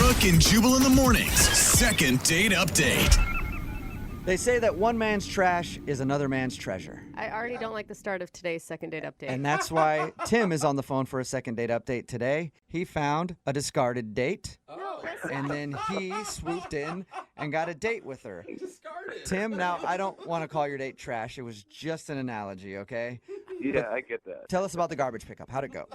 Brooke and Jubal in the mornings. Second date update. They say that one man's trash is another man's treasure. I already don't like the start of today's second date update. And that's why Tim is on the phone for a second date update today. He found a discarded date. No, listen. And then he swooped in and got a date with her. Discarded. Tim, now I don't want to call your date trash. It was just an analogy, okay? Yeah, I get that. Tell us about the garbage pickup. How'd it go?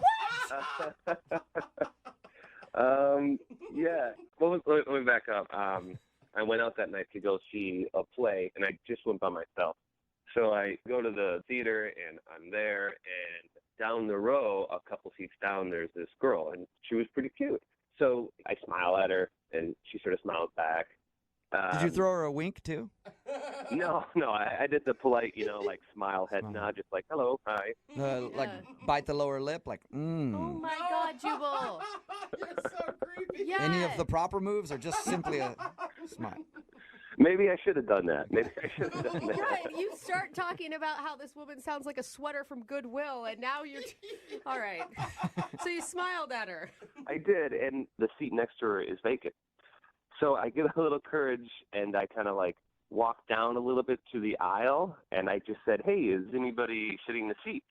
Yeah. Well, let me back up. I went out that night to go see a play, and I just went by myself. So I go to the theater, and I'm there, and down the row, a couple seats down, there's this girl, and she was pretty cute. So I smile at her, and she sort of smiles back. Did you throw her a wink, too? No, I did the polite, like smile, head nod, just like, hello, hi. Like bite the lower lip, like, Oh my God, Jubal. You're so creepy. Yeah. Any of the proper moves or just simply a smile? Maybe I should have done that. Yeah, you start talking about how this woman sounds like a sweater from Goodwill, and now you're... All right. So you smiled at her. I did, and the seat next to her is vacant. So I get a little courage, and I kind of walk down a little bit to the aisle, and I just said, hey, is anybody sitting in the seat?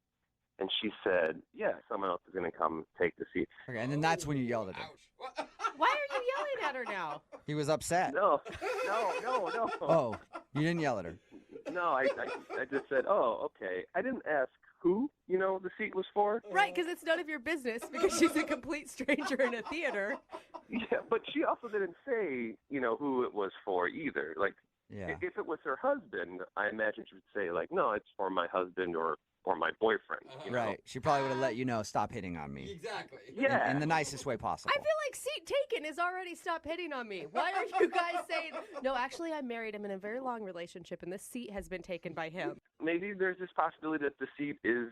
And she said, yeah, someone else is going to come take the seat. Okay, and then that's when you yelled at her. Ouch. Why are you yelling at her now? He was upset. No. Oh, you didn't yell at her. No, I just said, oh, okay. I didn't ask who, the seat was for. Right, because it's none of your business because she's a complete stranger in a theater. Yeah, but she also didn't say, who it was for either. Yeah. If it was her husband, I imagine she would say, no, it's for my husband or my boyfriend. Right. She probably would have let you know, stop hitting on me. Exactly. Yeah. In the nicest way possible. I feel like seat taken is already stop hitting on me. Why are you guys saying, no, actually I'm married, I'm in a very long relationship, and this seat has been taken by him? Maybe there's this possibility that the seat is,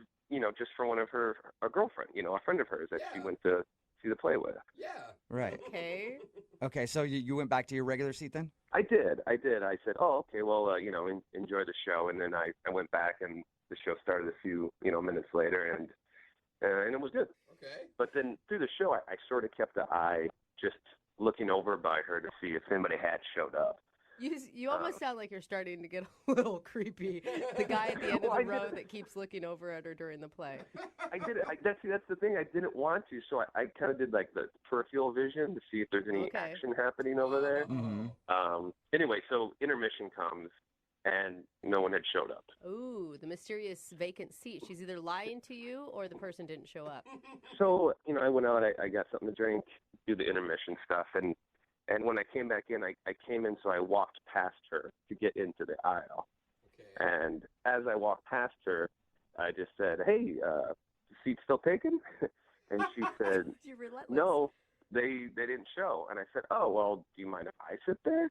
just for one of a girlfriend, a friend of hers that she went to see the play with. Yeah. Right. Okay. So you went back to your regular seat then? I did. I said, oh, okay, well, enjoy the show. And then I went back and the show started a few, minutes later and it was good. Okay. But then through the show, I sort of kept an eye just looking over by her to see if anybody had showed up. You almost sound like you're starting to get a little creepy. The guy at the end of the row that keeps looking over at her during the play. I did it. That's the thing. I didn't want to, so I kind of did the peripheral vision to see if there's any action happening over there. Mm-hmm. Anyway, so intermission comes, and no one had showed up. Ooh, the mysterious vacant seat. She's either lying to you or the person didn't show up. So, I went out, I got something to drink, do the intermission stuff, and when I came back in, I came in, so I walked past her to get into the aisle. Okay. And as I walked past her, I just said, hey, the seat's still taken? And she said, You're relentless. no, they didn't show. And I said, oh, well, do you mind if I sit there?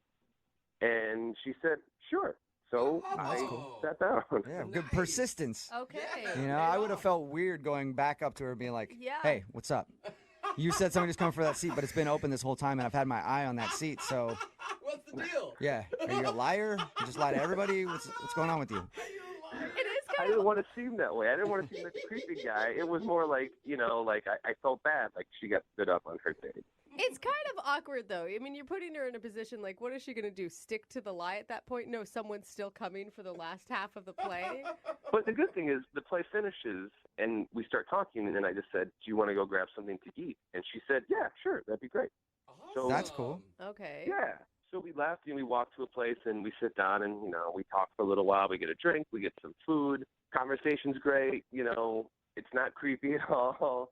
And she said, sure. So I sat down. Yeah, good persistence. Okay. I would have felt weird going back up to her being like, Yeah. hey, what's up? You said somebody was coming for that seat, but it's been open this whole time, and I've had my eye on that seat, so... What's the deal? Yeah. Are you a liar? You just lie to everybody? What's going on with you? It is I kind didn't of... want to seem that way. I didn't want to seem like a creepy guy. It was more like, I felt bad, like she got stood up on her date. It's kind of awkward, though. I mean, you're putting her in a position like, what is she going to do? Stick to the lie at that point? No, someone's still coming for the last half of the play? But the good thing is the play finishes, and we start talking, and then I just said, do you want to go grab something to eat? And she said, yeah, sure, that'd be great. So That's cool. Okay. yeah. So we left, and we walked to a place, and we sit down, and, we talk for a little while. We get a drink. We get some food. Conversation's great. It's not creepy at all.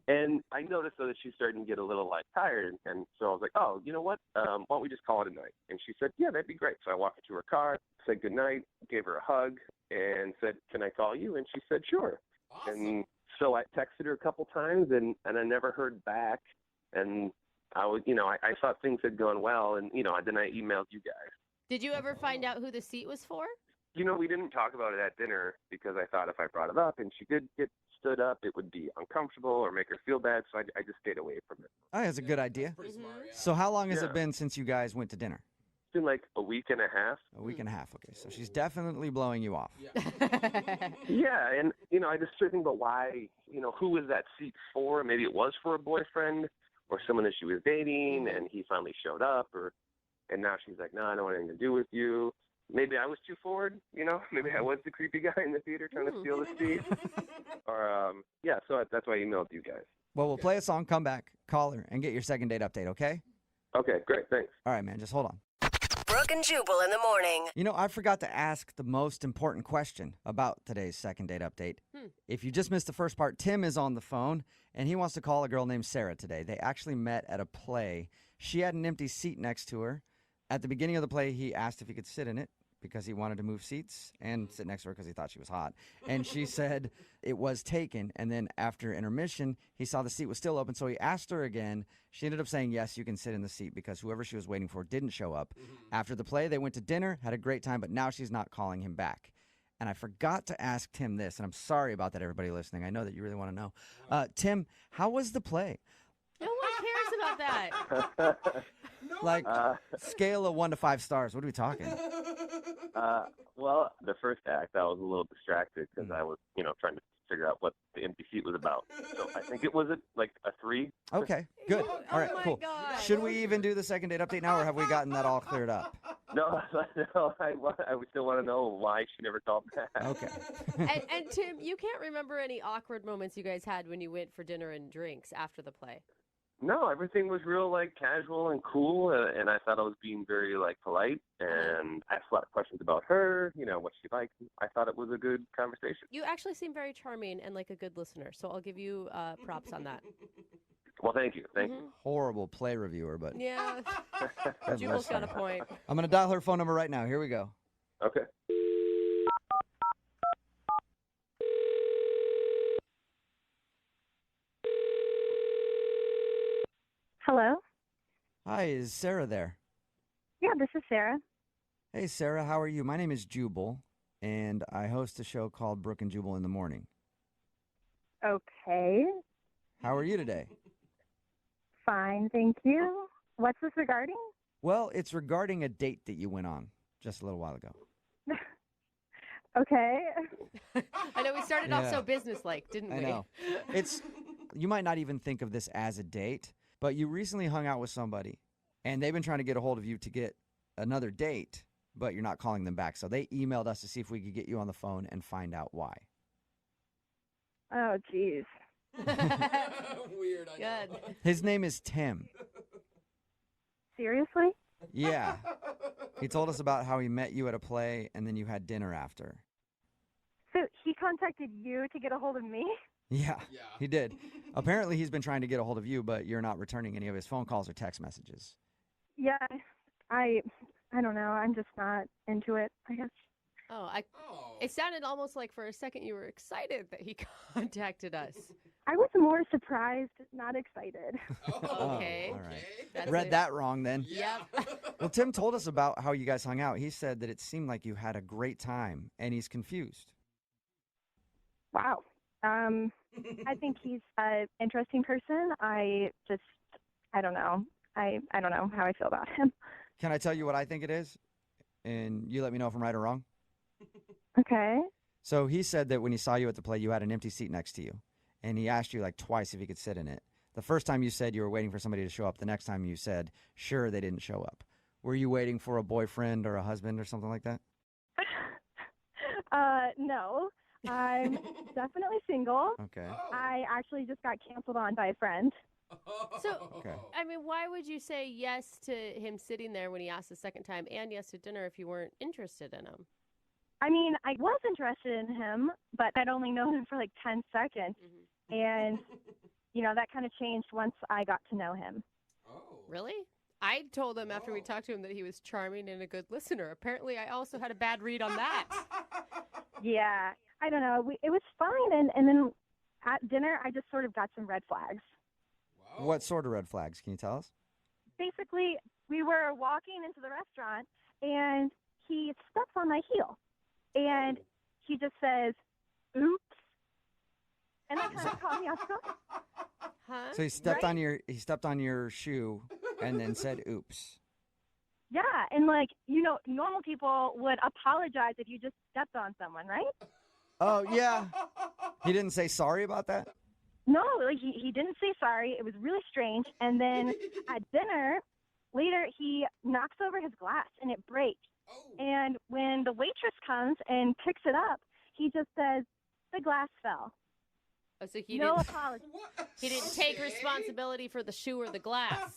And I noticed, though, that she's starting to get a little, tired. And so I was like, oh, you know what? Why don't we just call it a night? And she said, yeah, that'd be great. So I walked her to her car, said goodnight, gave her a hug, and said, can I call you? And she said, sure. Awesome. And so I texted her a couple times, and I never heard back. And I was, I thought things had gone well. And, then I emailed you guys. Did you ever find out who the seat was for? We didn't talk about it at dinner because I thought if I brought it up and she did get stood up, it would be uncomfortable or make her feel bad. So I just stayed away from it. Oh, that's a good idea. Pretty smart, yeah. So how long has Yeah. it been since you guys went to dinner? It's been like a week and a half. A week and a half. Okay, so she's definitely blowing you off. Yeah. Yeah, and, I just started thinking about why, who was that seat for? Maybe it was for a boyfriend, or someone that she was dating, and he finally showed up, and now she's like, no, I don't want anything to do with you. Maybe I was too forward, Maybe I was the creepy guy in the theater trying to steal the seat. Or, so that's why I emailed you guys. Well, we'll play a song, come back, call her, and get your second date update, okay? Okay, great, thanks. All right, man, just hold on. Brooke and Jubal in the morning. I forgot to ask the most important question about today's second date update. If you just missed the first part, Tim is on the phone, and he wants to call a girl named Sarah today. They actually met at a play. She had an empty seat next to her. At the beginning of the play, he asked if he could sit in it because he wanted to move seats and sit next to her because he thought she was hot. And she said it was taken. And then after intermission, he saw the seat was still open, so he asked her again. She ended up saying, yes, you can sit in the seat because whoever she was waiting for didn't show up. After the play, they went to dinner, had a great time, but now she's not calling him back. And I forgot to ask Tim this, and I'm sorry about that, everybody listening. I know that you really want to know. Tim, how was the play? No one cares about that. Like, scale of 1 to 5 stars. What are we talking? Well, the first act, I was a little distracted because I was, trying to figure out what the empty seat was about. So I think it was a 3. Okay, good. All right, my cool. God. Should we even do the second date update now, or have we gotten that all cleared up? No, I would still want to know why she never called back. Okay. And Tim, you can't remember any awkward moments you guys had when you went for dinner and drinks after the play? No, everything was real casual and cool, and I thought I was being very polite, and I asked a lot of questions about her, what she liked. I thought it was a good conversation. You actually seem very charming and like a good listener, so I'll give you props on that. Well, thank you. Thank you. Horrible play reviewer, but Yeah, good Jubal's got a listener. point. I'm going to dial her phone number right now. Here we go. Okay. Hello? Hi, is Sarah there? Yeah, this is Sarah. Hey, Sarah, how are you? My name is Jubal, and I host a show called Brooke and Jubal in the morning. Okay. How are you today? Fine, thank you. What's this regarding? Well, it's regarding a date that you went on just a little while ago. Okay. I know we started off Yeah. so businesslike, didn't we? I know. You might not even think of this as a date, but you recently hung out with somebody, and they've been trying to get a hold of you to get another date, but you're not calling them back. So they emailed us to see if we could get you on the phone and find out why. Oh, geez. Weird, I know. Good. His name is Tim. Seriously? Yeah. He told us about how he met you at a play, and then you had dinner after. So he contacted you to get a hold of me? Yeah, Yeah. he did. Apparently, he's been trying to get a hold of you, but you're not returning any of his phone calls or text messages. Yeah, I don't know. I'm just not into it, I guess. Oh, Oh. it sounded almost like for a second you were excited that he contacted us. I was more surprised, not excited. Oh, Okay. all right. That's Read it. that wrong then. Yeah. Well, Tim told us about how you guys hung out. He said that it seemed like you had a great time, and he's confused. Wow. I think he's an interesting person. I don't know. I don't know how I feel about him. Can I tell you what I think it is? And you let me know if I'm right or wrong. Okay. So he said that when he saw you at the play, you had an empty seat next to you. And he asked you like twice if he could sit in it. The first time you said you were waiting for somebody to show up. The next time you said, sure, they didn't show up. Were you waiting for a boyfriend or a husband or something like that? No. I'm definitely single. Okay. I actually just got canceled on by a friend. So, Okay. I mean, why would you say yes to him sitting there when he asked the second time and yes to dinner if you weren't interested in him? I mean, I was interested in him, but I'd only known him for like 10 seconds. And, that kind of changed once I got to know him. Oh. Really? I told him after we talked to him that he was charming and a good listener. Apparently, I also had a bad read on that. Yeah. I don't know. It was fine. And then at dinner, I just sort of got some red flags. Wow. What sort of red flags? Can you tell us? Basically, we were walking into the restaurant, and he steps on my heel. And he just says, oops. And that kind of caught me off guard. Huh? So he stepped on your shoe and then said oops. Yeah, and normal people would apologize if you just stepped on someone, right? Oh, yeah. He didn't say sorry about that? No, like he didn't say sorry. It was really strange. And then at dinner, later, he knocks over his glass and it breaks. Oh. And when the waitress comes and picks it up, he just says, the glass fell. Oh, so No apology. What? he didn't take Okay. responsibility for the shoe or the glass.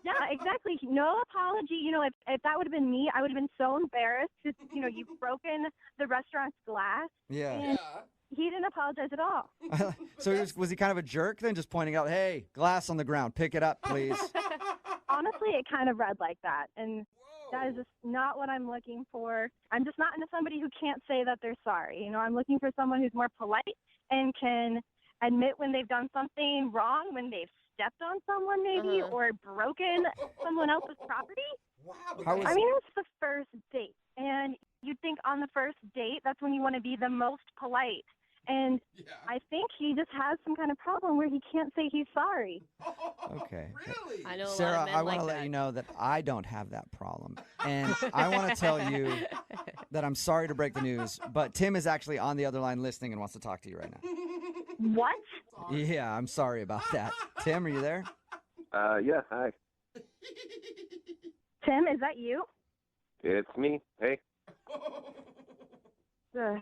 Yeah, exactly. No apology. You know, if that would have been me, I would have been so embarrassed because, you know, you've broken the restaurant's glass. Yeah. And Yeah. he didn't apologize at all. So was he kind of a jerk then, just pointing out, hey, glass on the ground, pick it up, please? Honestly, it kind of read like that. And Whoa. that is just not what I'm looking for. I'm just not into somebody who can't say that they're sorry. You know, I'm looking for someone who's more polite and can admit when they've done something wrong, when they've stepped on someone maybe or broken someone else's property. Wow. but How that's- I mean, it's the first date. And you'd think on the first date, that's when you want to be the most polite. And yeah. I think he just has some kind of problem where he can't say he's sorry. Okay. Really? I know a Sarah, lot of men I want like to let that. you know that I don't have that problem. And I want to tell you that I'm sorry to break the news, but Tim is actually on the other line listening and wants to talk to you right now. What? Yeah, I'm sorry about that. Tim, are you there? Yeah, hi. Tim, is that you? It's me. Hey. Ugh.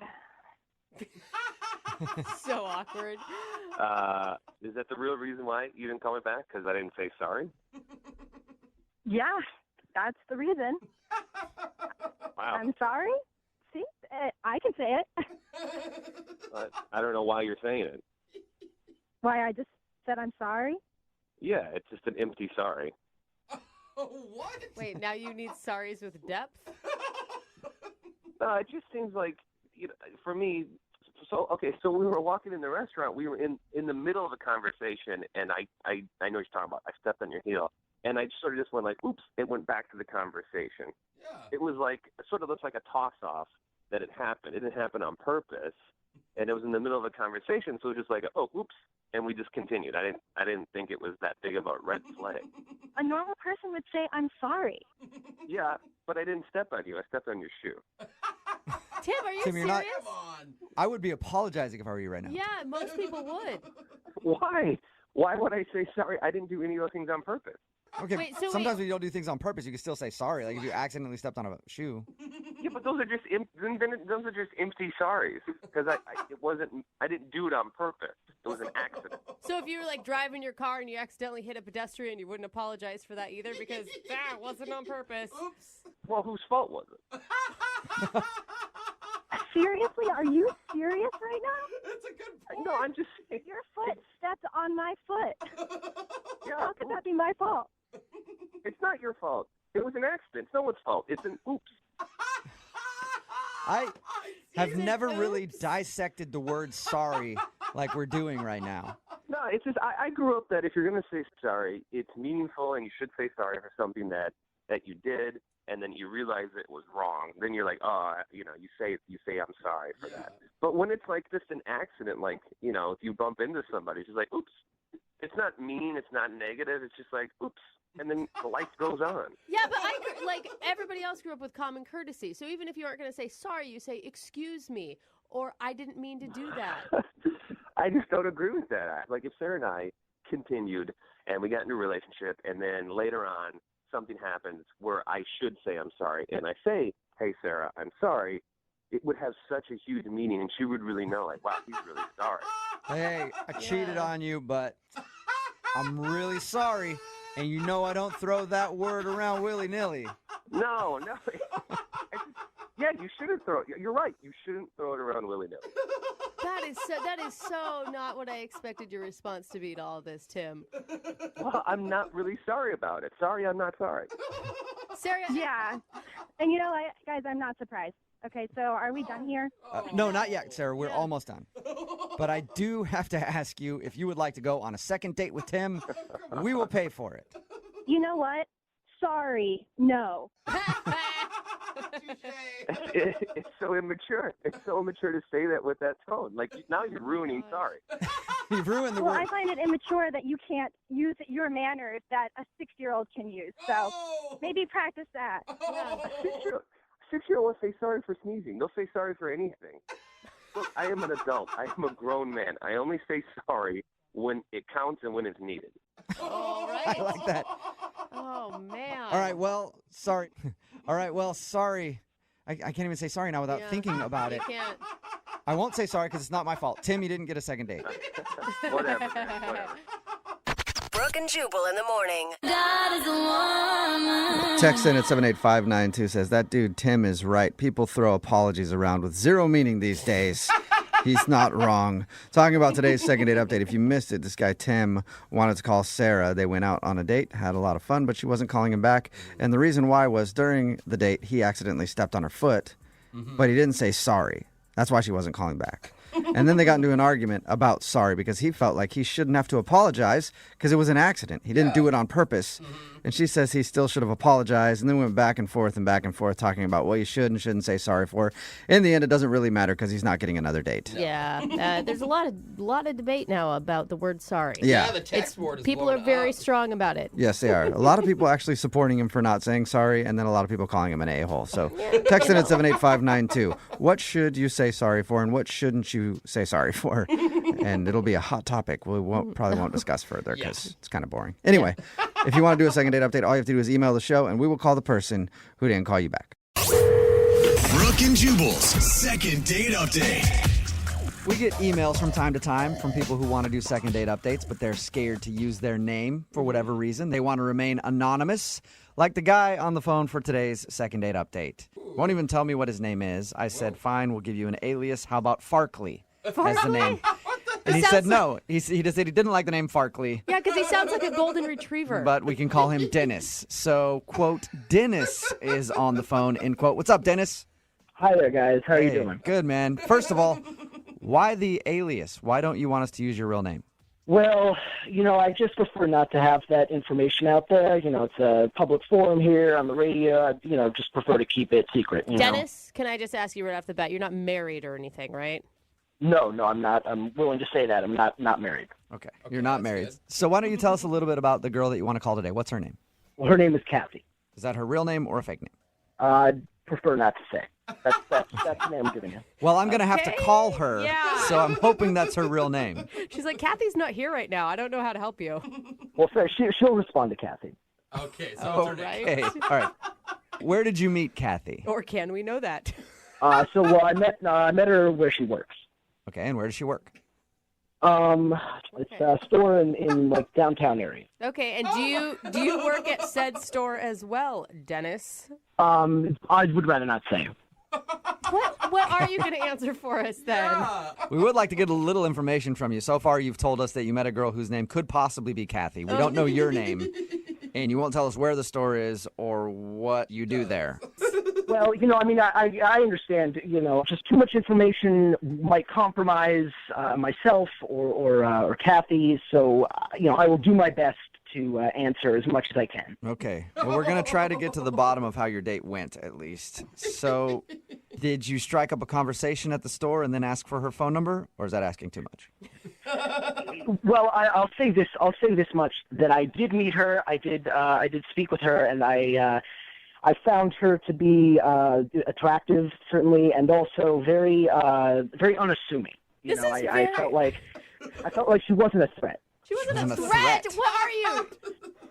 So awkward. Is that the real reason why you didn't call me back? Because I didn't say sorry? Yeah, that's the reason. Wow. I'm sorry. See, I can say it. But I don't know why you're saying it. Why I just said I'm sorry? Yeah, it's just an empty sorry. What? Wait, now you need sorries with depth? No, it just seems like, you know, for me, so we were walking in the restaurant. We were in the middle of a conversation, and I know what you're talking about. I stepped on your heel, and I sort of just went like, oops, it went back to the conversation. Yeah. It was like, it sort of looks like a toss-off that it happened. It didn't happen on purpose, and it was in the middle of a conversation, so it was just like, oh, oops, and we just continued. I didn't think it was that big of a red flag. A normal person would say I'm sorry. Yeah, but I didn't step on you. I stepped on your shoe. Tim, are you Tim, you're serious? not- Come on. I would be apologizing if I were you right now. Yeah, most people would. Why? Why would I say sorry? I didn't do any of those things on purpose. Okay, Wait, so sometimes wait. when you don't do things on purpose, you can still say sorry. Like if you accidentally stepped on a shoe. Yeah, but those are just those are just empty sorries because I didn't do it on purpose. It was an accident. So if you were like driving your car and you accidentally hit a pedestrian, you wouldn't apologize for that either because that wasn't on purpose. Oops. Well, whose fault was it? Seriously? Are you serious right now? That's a good point. No, I'm just saying. Your foot stepped on my foot. Yeah, How could that be my fault? it's not your fault. It was an accident. It's no one's fault. It's an oops. I have Is it never really oops? dissected the word sorry like we're doing right now. No, it's just I grew up that if you're going to say sorry, it's meaningful and you should say sorry for something that you did and then you realize it was wrong. Then you're like, oh, you say I'm sorry for that. But when it's like just an accident, like, you know, if you bump into somebody, it's just like, oops. It's not mean. It's not negative. It's just like, oops. And then the life goes on. Yeah, but like everybody else grew up with common courtesy. So even if you aren't going to say sorry, you say excuse me or I didn't mean to do that. I just don't agree with that. Like if Sarah and I continued and we got into a relationship and then later on something happens where I should say I'm sorry and I say, hey, Sarah, I'm sorry, it would have such a huge meaning and she would really know, like, wow, he's really sorry. Hey, I cheated Yeah. on you, but I'm really sorry. And you know I don't throw that word around willy-nilly. No. Yeah, you shouldn't throw it. You're right. You shouldn't throw it around willy-nilly. That is so not what I expected your response to be to all this, Tim. Well, I'm not really sorry about it. Sorry, I'm not sorry. Sarah, Yeah. And you know what, guys, I'm not surprised. Okay, so are we done here? No, not yet, Sarah. We're Yeah. almost done. But I do have to ask you if you would like to go on a second date with Tim. We will pay for it. You know what? Sorry, no. It's so immature. It's so immature to say that with that tone. Like, now you're ruining sorry. You've ruined the Well, word. I find it immature that you can't use your manners that a 6-year-old can use. So maybe practice that. Six-year-old will say sorry for sneezing. They'll say sorry for anything. Look, I am an adult. I am a grown man. I only say sorry when it counts and when it's needed. All I right. like that. Oh, man. All right, well, sorry. All right, well, sorry. I can't even say sorry now without Yeah. thinking about You it. can't. I won't say sorry because it's not my fault. Tim, you didn't get a second date. Whatever, man, whatever. Brooke and Jubal in the morning. Text in at 78592 says, that dude Tim is right. People throw apologies around with zero meaning these days. He's not wrong. Talking about today's second date update. If you missed it, this guy Tim wanted to call Sarah. They went out on a date, had a lot of fun, but she wasn't calling him back. And the reason why was during the date, he accidentally stepped on her foot, but he didn't say sorry. That's why she wasn't calling back. And then they got into an argument about sorry because he felt like he shouldn't have to apologize because it was an accident. He didn't do it on purpose. And she says he still should have apologized, and then went back and forth talking about what you should and shouldn't say sorry for. In the end, it doesn't really matter because he's not getting another date. Yeah. There's a lot of debate now about the word sorry. Yeah. The text board is People are blowing very up. strong about it. Yes, they are. A lot of people actually supporting him for not saying sorry, and then a lot of people calling him an a-hole. So text in at 78592. What should you say sorry for, and what shouldn't you say sorry for? And it'll be a hot topic we probably won't discuss further because it's kind of boring. Anyway, if you want to do a second date update, all you have to do is email the show, and we will call the person who didn't call you back. Brooke and Jubal's second date update. We get emails from time to time from people who want to do second date updates, but they're scared to use their name for whatever reason. They want to remain anonymous, like the guy on the phone for today's second date update. Won't even tell me what his name is. I said, fine, we'll give you an alias. How about Farkley as the name? And he said no. He just said he didn't like the name Farkley, Yeah, because he sounds like a golden retriever. but we can call him Dennis. So, quote, Dennis is on the phone, end quote. What's up, Dennis? Hi there, guys. How are you Hey, doing? good, man. First of all, why the alias? Why don't you want us to use your real name? Well, I just prefer not to have that information out there. It's a public forum here on the radio. I, just prefer to keep it secret. Dennis, can I just ask you right off the bat, you're not married or anything, right? No, I'm not. I'm willing to say that. I'm not married. Okay, you're not that's married. good. So why don't you tell us a little bit about the girl that you want to call today? What's her name? Well, her name is Kathy. Is that her real name or a fake name? I'd prefer not to say. That's the name I'm giving you. Well, I'm going to have to Okay, call her, yeah. so I'm hoping that's her real name. She's like, Kathy's not here right now. I don't know how to help you. Well, so she'll respond to Kathy. Okay, so Oh, it's her name. right. Okay, all right. Where did you meet Kathy? Or can we know that? I met her where she works. Okay, and where does she work? It's a store in like downtown area. Okay, and do you work at said store as well, Dennis? I would rather not say. What are you going to answer for us then? We would like to get a little information from you. So far, you've told us that you met a girl whose name could possibly be Kathy. We don't know your name, and you won't tell us where the store is or what you do there. Well, I understand, just too much information might compromise myself or Kathy, so, I will do my best to answer as much as I can. Okay. Well, we're going to try to get to the bottom of how your date went, at least. So, did you strike up a conversation at the store and then ask for her phone number, or is that asking too much? Well, I'll say this much, that I did meet her, I did speak with her, and I found her to be attractive, certainly, and also very unassuming. I felt like she wasn't a threat. She wasn't wasn't a a threat. threat. What are you?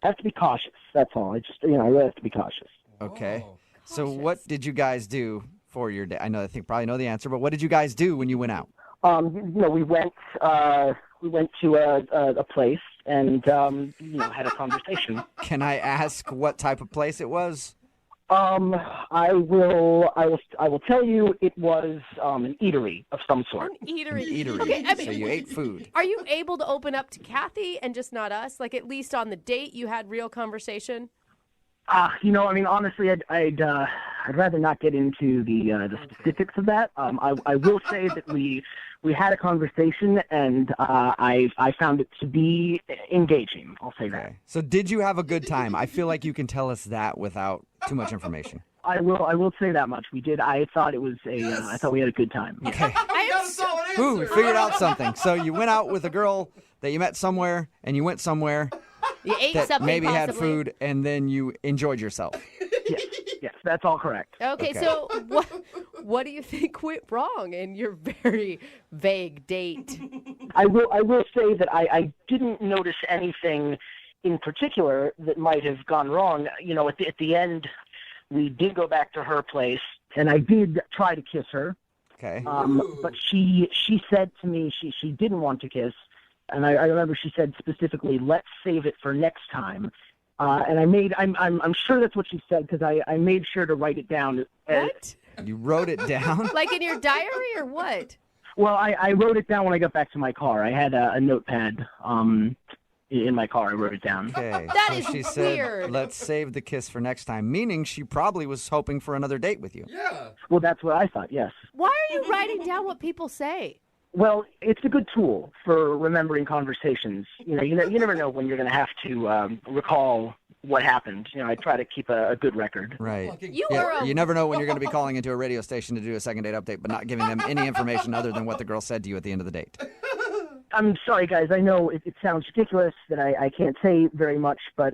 I have to be cautious. That's all. I really have to be cautious. Okay. Oh. So, what did you guys do for your date? I think probably know the answer, but what did you guys do when you went out? We went to a place and had a conversation. Can I ask what type of place it was? I will tell you it was an eatery of some sort. An eatery. Eatery. Okay, So you ate food. Are you able to open up to Kathy and just not us? Like at least on the date you had real conversation? Honestly, I'd rather not get into the specifics of that. I will say that we had a conversation, and I found it to be engaging. I'll say that. Okay. So did you have a good time? I feel like you can tell us that without too much information. I will say that much. We did. I thought it was I thought we had a good time. Okay. I Got am a solid answer. Ooh, we figured out something. So you went out with a girl that you met somewhere, and you went somewhere You ate that something maybe had possibly. food, and then you enjoyed yourself. Yes, that's all correct. Okay, Okay. so What do you think went wrong in your very vague date? I will say that I didn't notice anything in particular that might have gone wrong. At the end, we did go back to her place, and I did try to kiss her. Okay. But she said to me she didn't want to kiss, and I remember she said specifically, "Let's save it for next time." And I'm sure that's what she said because I made sure to write it down. What? You wrote it down? Like in your diary or what? Well, I wrote it down when I got back to my car. I had a notepad in my car. I wrote it down. Okay. That so is she said, weird. let's save the kiss for next time, meaning she probably was hoping for another date with you. Yeah. Well, that's what I thought, yes. Why are you writing down what people say? Well, it's a good tool for remembering conversations. You never know when you're going to have to recall what happened. I try to keep a good record. Right. You Yeah, are a you never know when you're going to be calling into a radio station to do a second date update, but not giving them any information other than what the girl said to you at the end of the date. I'm sorry, guys. I know it sounds ridiculous that I can't say very much, but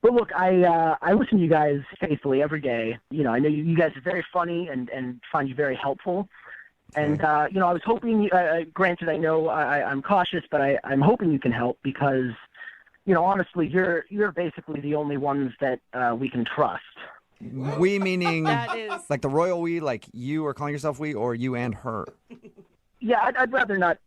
look, I listen to you guys faithfully every day. I know you guys are very funny and find you very helpful. And I was hoping. Granted, I know I'm cautious, but I'm hoping you can help because, honestly, you're basically the only ones that we can trust. We meaning That is. like the royal we, like you are calling yourself we, or you and her? Yeah, I'd rather not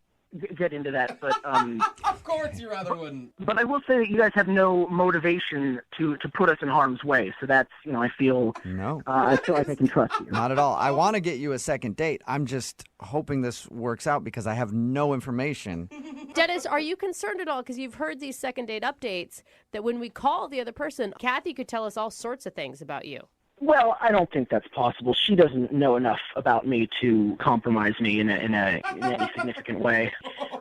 get into that, but Of course you rather wouldn't. but I will say that you guys have no motivation to put us in harm's way. So that's I feel No, I feel like I can trust you. not at all. I want to get you a second date. I'm just hoping this works out because I have no information. Dennis, are you concerned at all? Because you've heard these second date updates that when we call the other person, Kathy could tell us all sorts of things about you. Well, I don't think that's possible. She doesn't know enough about me to compromise me in any significant way.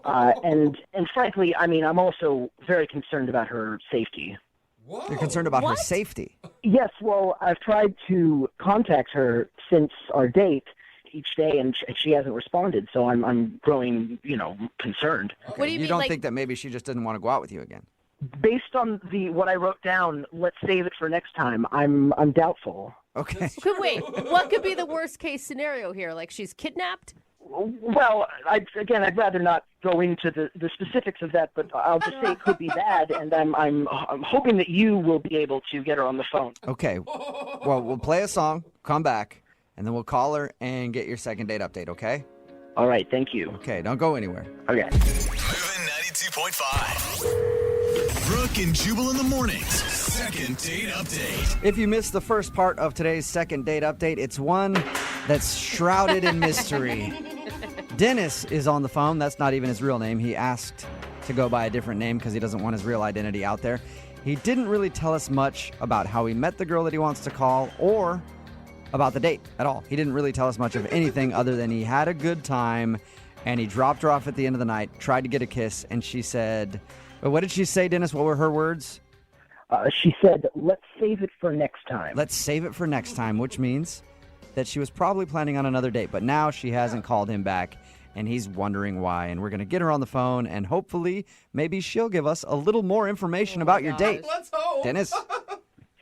And frankly, I'm also very concerned about her safety. Whoa. You're concerned about her What? safety. Yes, well, I've tried to contact her since our date each day, and she hasn't responded. So I'm growing, concerned. What do you mean, don't like- think that maybe she just didn't want to go out with you again? Based on what I wrote down, let's save it for next time. I'm doubtful. Okay. Wait, what could be the worst case scenario here? Like she's kidnapped? Well, I'd rather not go into the specifics of that, but I'll just say it could be bad, and I'm hoping that you will be able to get her on the phone. Okay. Well, we'll play a song, come back, and then we'll call her and get your second date update, okay? All right, thank you. Okay, don't go anywhere. Okay. Moving 92.5. Brooke and Jubal in the mornings. Second date update. If you missed the first part of today's second date update, it's one that's shrouded in mystery. Dennis is on the phone. That's not even his real name. He asked to go by a different name because he doesn't want his real identity out there. He didn't really tell us much about how he met the girl that he wants to call or about the date at all. He didn't really tell us much of anything other than he had a good time and he dropped her off at the end of the night, tried to get a kiss, and she said, what did she say, Dennis? What were her words? She said, let's save it for next time. Let's save it for next time, which means that she was probably planning on another date, but now she hasn't called him back, and he's wondering why. And we're going to get her on the phone, and hopefully maybe she'll give us a little more information about your date. Let's hope. Dennis?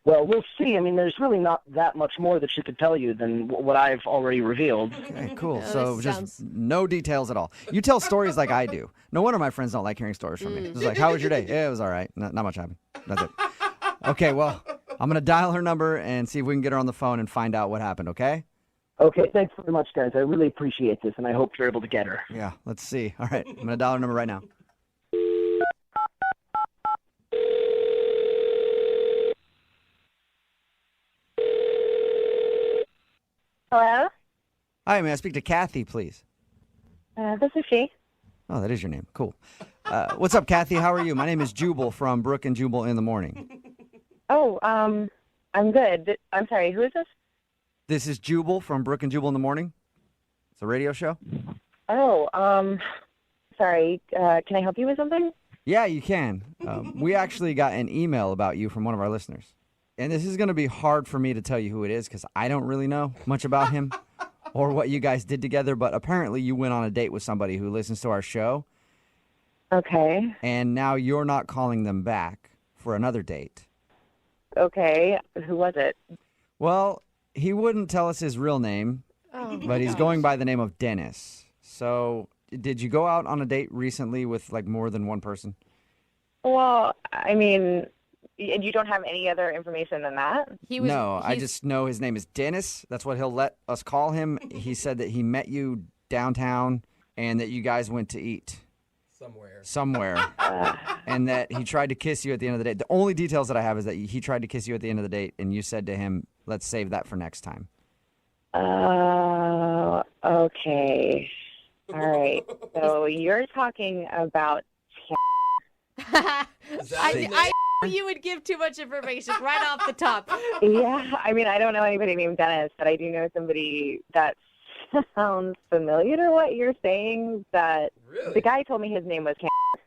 Well, we'll see. There's really not that much more that she could tell you than what I've already revealed. Okay, cool. Yeah, So this just sounds- no details at all. You tell stories like I do. No wonder my friends don't like hearing stories from me. It's like, how was your day? Yeah, it was all right. Not much happened. That's it. Okay, well, I'm going to dial her number and see if we can get her on the phone and find out what happened, okay? Okay, thanks very much, guys. I really appreciate this, and I hope you're able to get her. Yeah, let's see. All right, I'm going to dial her number right now. Hello? Hi, may I speak to Kathy, please? This is she. Oh, that is your name. Cool. What's up, Kathy? How are you? My name is Jubal from Brooke and Jubal in the morning. Oh, I'm good. I'm sorry, who is this? This is Jubal from Brooke and Jubal in the morning. It's a radio show. Oh, sorry. Can I help you with something? Yeah, you can. We actually got an email about you from one of our listeners. And this is going to be hard for me to tell you who it is because I don't really know much about him or what you guys did together. But apparently you went on a date with somebody who listens to our show. Okay. And now you're not calling them back for another date. Okay. Who was it? Well, he wouldn't tell us his real name. but he's going by the name of Dennis. So, did you go out on a date recently with like more than one person? Well, I mean, you don't have any other information than that? I just know his name is Dennis. That's what he'll let us call him. He said that he met you downtown and that you guys went to eat. Somewhere. And that he tried to kiss you at the end of the date. The only details that I have is that he tried to kiss you at the end of the date, and you said to him, let's save that for next time. Okay. All right. So you're talking about... I knew you would give too much information right off the top. Yeah, I mean, I don't know anybody named Dennis, but I do know somebody that sounds familiar to what you're saying. That the guy told me his name was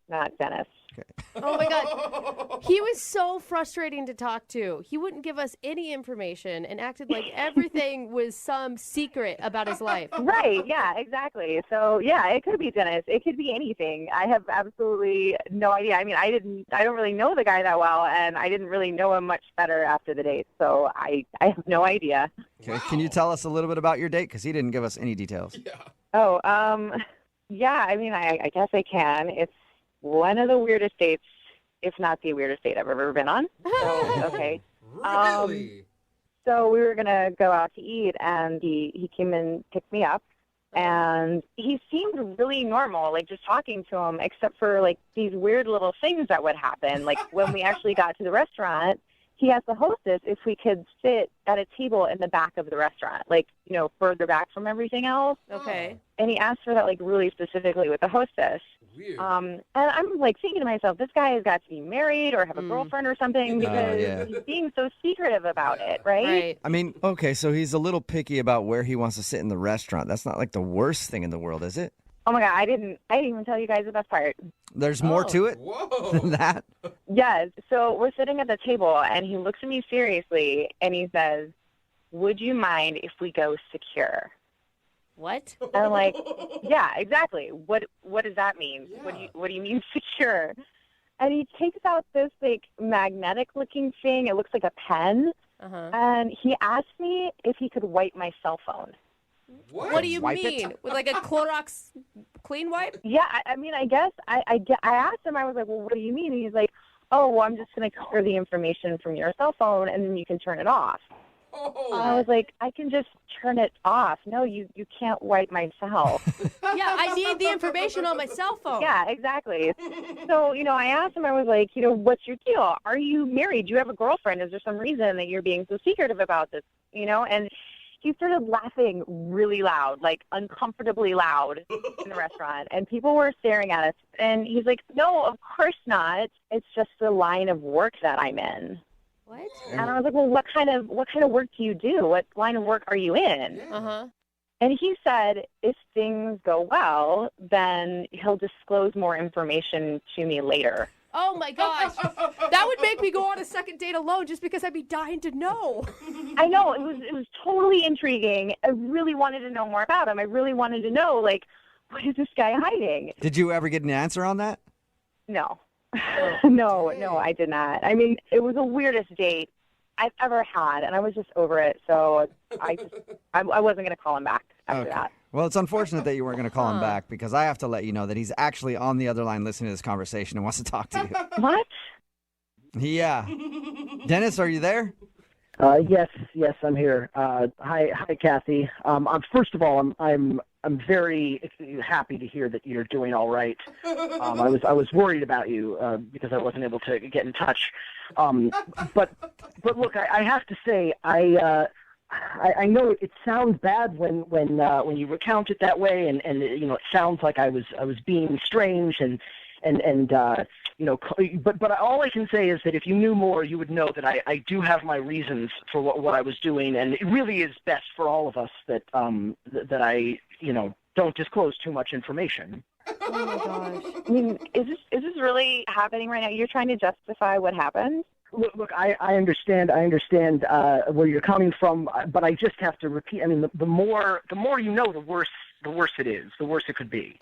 not Dennis. Okay. Oh my God. He was so frustrating to talk to. He wouldn't give us any information and acted like everything was some secret about his life. Right, yeah, exactly. So, yeah, it could be Dennis. It could be anything. I have absolutely no idea. I mean, I don't really know the guy that well, and I didn't really know him much better after the date. So I have no idea. Okay, Can you tell us a little bit about your date? Because he didn't give us any details. Oh, yeah, I mean, I guess I can. It's one of the weirdest dates, if not the weirdest date I've ever been on. So, okay. Really? So we were going to go out to eat, and he came and picked me up, and he seemed really normal, like just talking to him, except for like these weird little things that would happen. Like when we actually got to the restaurant, he asked the hostess if we could sit at a table in the back of the restaurant, like, you know, further back from everything else. Okay. And he asked for that, like, really specifically with the hostess. Weird. And I'm, like, thinking to myself, this guy has got to be married or have a girlfriend or something because he's being so secretive about it, right? I mean, okay, so he's a little picky about where he wants to sit in the restaurant. That's not like the worst thing in the world, is it? Oh, my God, I didn't even tell you guys the best part. There's more to it than that? Yes. So we're sitting at the table, and he looks at me seriously, and he says, would you mind if we go secure? What? And I'm like, yeah, exactly. What does that mean? Yeah. What do you mean secure? And he takes out this, like, magnetic-looking thing. It looks like a pen. And he asked me if he could wipe my cell phone. What do you Wipe mean? it? With like a Clorox clean wipe? Yeah, I mean, I guess I asked him, I was like, well, what do you mean? And he's like, oh, well, I'm just going to clear the information from your cell phone, and then you can turn it off. I was like, I can just turn it off. No, you can't wipe my cell. Yeah, I need the information on my cell phone. Yeah, exactly. So, you know, I asked him, I was like, you know, what's your deal? Are you married? Do you have a girlfriend? Is there some reason that you're being so secretive about this? You know, and he started laughing really loud, like uncomfortably loud in the restaurant. And people were staring at us. And he's like, no, of course not. It's just the line of work that I'm in. What? And I was like, well, what kind of work do you do? What line of work are you in? And he said, if things go well, then he'll disclose more information to me later. Oh, my gosh. That would make me go on a second date alone just because I'd be dying to know. I know. It was totally intriguing. I really wanted to know more about him. I really wanted to know, like, what is this guy hiding? Did you ever get an answer on that? No. No, I did not. I mean, it was the weirdest date I've ever had, and I was just over it. So I wasn't going to call him back after that. Well, it's unfortunate that you weren't going to call him back because I have to let you know that he's actually on the other line listening to this conversation and wants to talk to you. What? Yeah. Dennis, are you there? Yes, I'm here. Hi, Kathy. First of all, I'm very happy to hear that you're doing all right. I was worried about you because I wasn't able to get in touch. But look, I have to say, I know it sounds bad when you recount it that way, and you know, it sounds like I was being strange and you know, but all I can say is that if you knew more, you would know that I do have my reasons for what I was doing, and it really is best for all of us that that I, you know, don't disclose too much information. Oh my gosh! I mean, is this really happening right now? You're trying to justify what happened? Look, I understand where you're coming from, but I just have to repeat. I mean, the more you know, the worse it is. The worse it could be.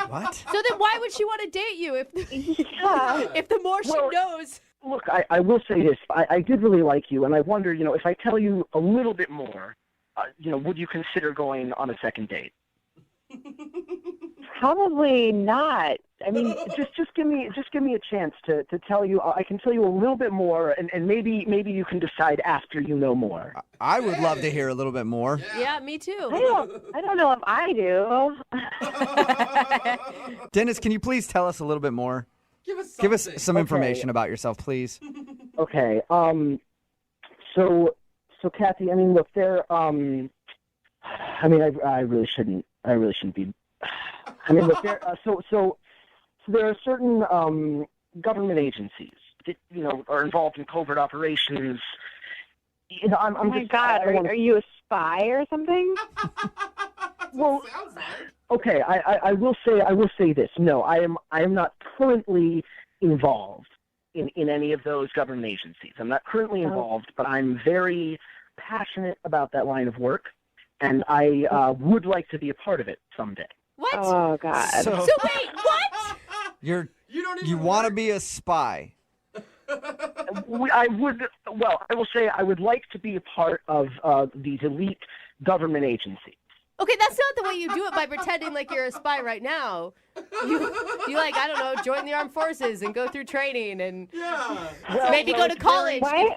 What? So then why would she want to date you if the more she knows? Look, I will say this. I did really like you, and I wonder, you know, if I tell you a little bit more, would you consider going on a second date? Probably not. I mean, Just give me a chance to tell you. I can tell you a little bit more, and maybe you can decide after you know more. I would love to hear a little bit more. Yeah, me too. I don't know if I do. Dennis, can you please tell us a little bit more? Give us Give us something. some information about yourself, please. Okay. So Kathy, I mean, look, I really shouldn't be. I mean, look, so there are certain government agencies that are involved in covert operations. I'm Oh my just, God, I wanna- are you a spy or something? Well, Sounds like. okay. I will say this. No, I am not currently involved in any of those government agencies. I'm not currently involved, but I'm very passionate about that line of work, and I would like to be a part of it someday. What? Oh God. So So wait, what? you don't even want to work. be a spy? I will say I would like to be a part of these elite government agencies. Okay, that's not the way you do it by pretending like you're a spy right now. You like, I don't know, join the armed forces and go through training and maybe go to college. Why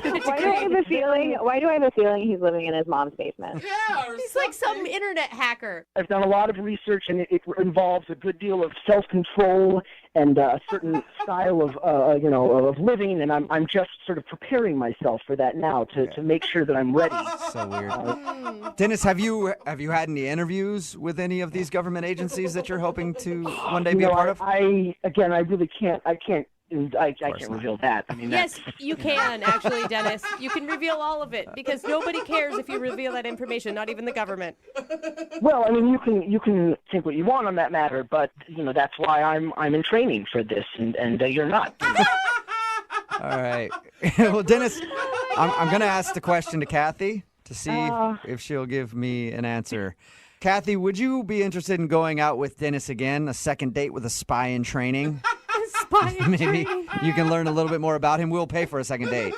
do I have a feeling? Why do I have a feeling he's living in his mom's basement? Yeah, or He's like some something. internet hacker. I've done a lot of research, and it involves a good deal of self-control and a certain style of living, and I'm just sort of preparing myself for that now to make sure that I'm ready. So weird. Dennis, have you had any interviews with any of these government agencies that you're hoping to one day be a part of? I really can't. I can't reveal that. I mean, Yes, you can, actually, Dennis. You can reveal all of it because nobody cares if you reveal that information, not even the government. well, I mean, you can think what you want on that matter, but that's why I'm in training for this, and you're not. All right. Well, Dennis, I'm going to ask the question to Kathy to see if she'll give me an answer. Kathy, would you be interested in going out with Dennis again, a second date with a spy in training? Spy in Maybe training. you can learn a little bit more about him. We'll pay for a second date.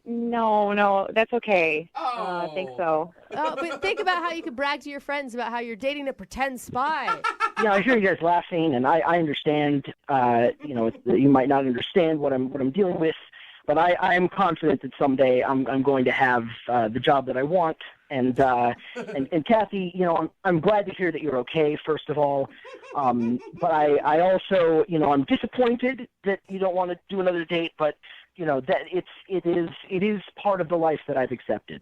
No, that's okay. I think so. Oh, but think about how you could brag to your friends about how you're dating a pretend spy. Yeah, I hear you guys laughing, and I understand. You might not understand what I'm dealing with, but I am confident that someday I'm going to have the job that I want. And Kathy, I'm glad to hear that you're okay, first of all. But I also, I'm disappointed that you don't want to do another date, but that it is part of the life that I've accepted.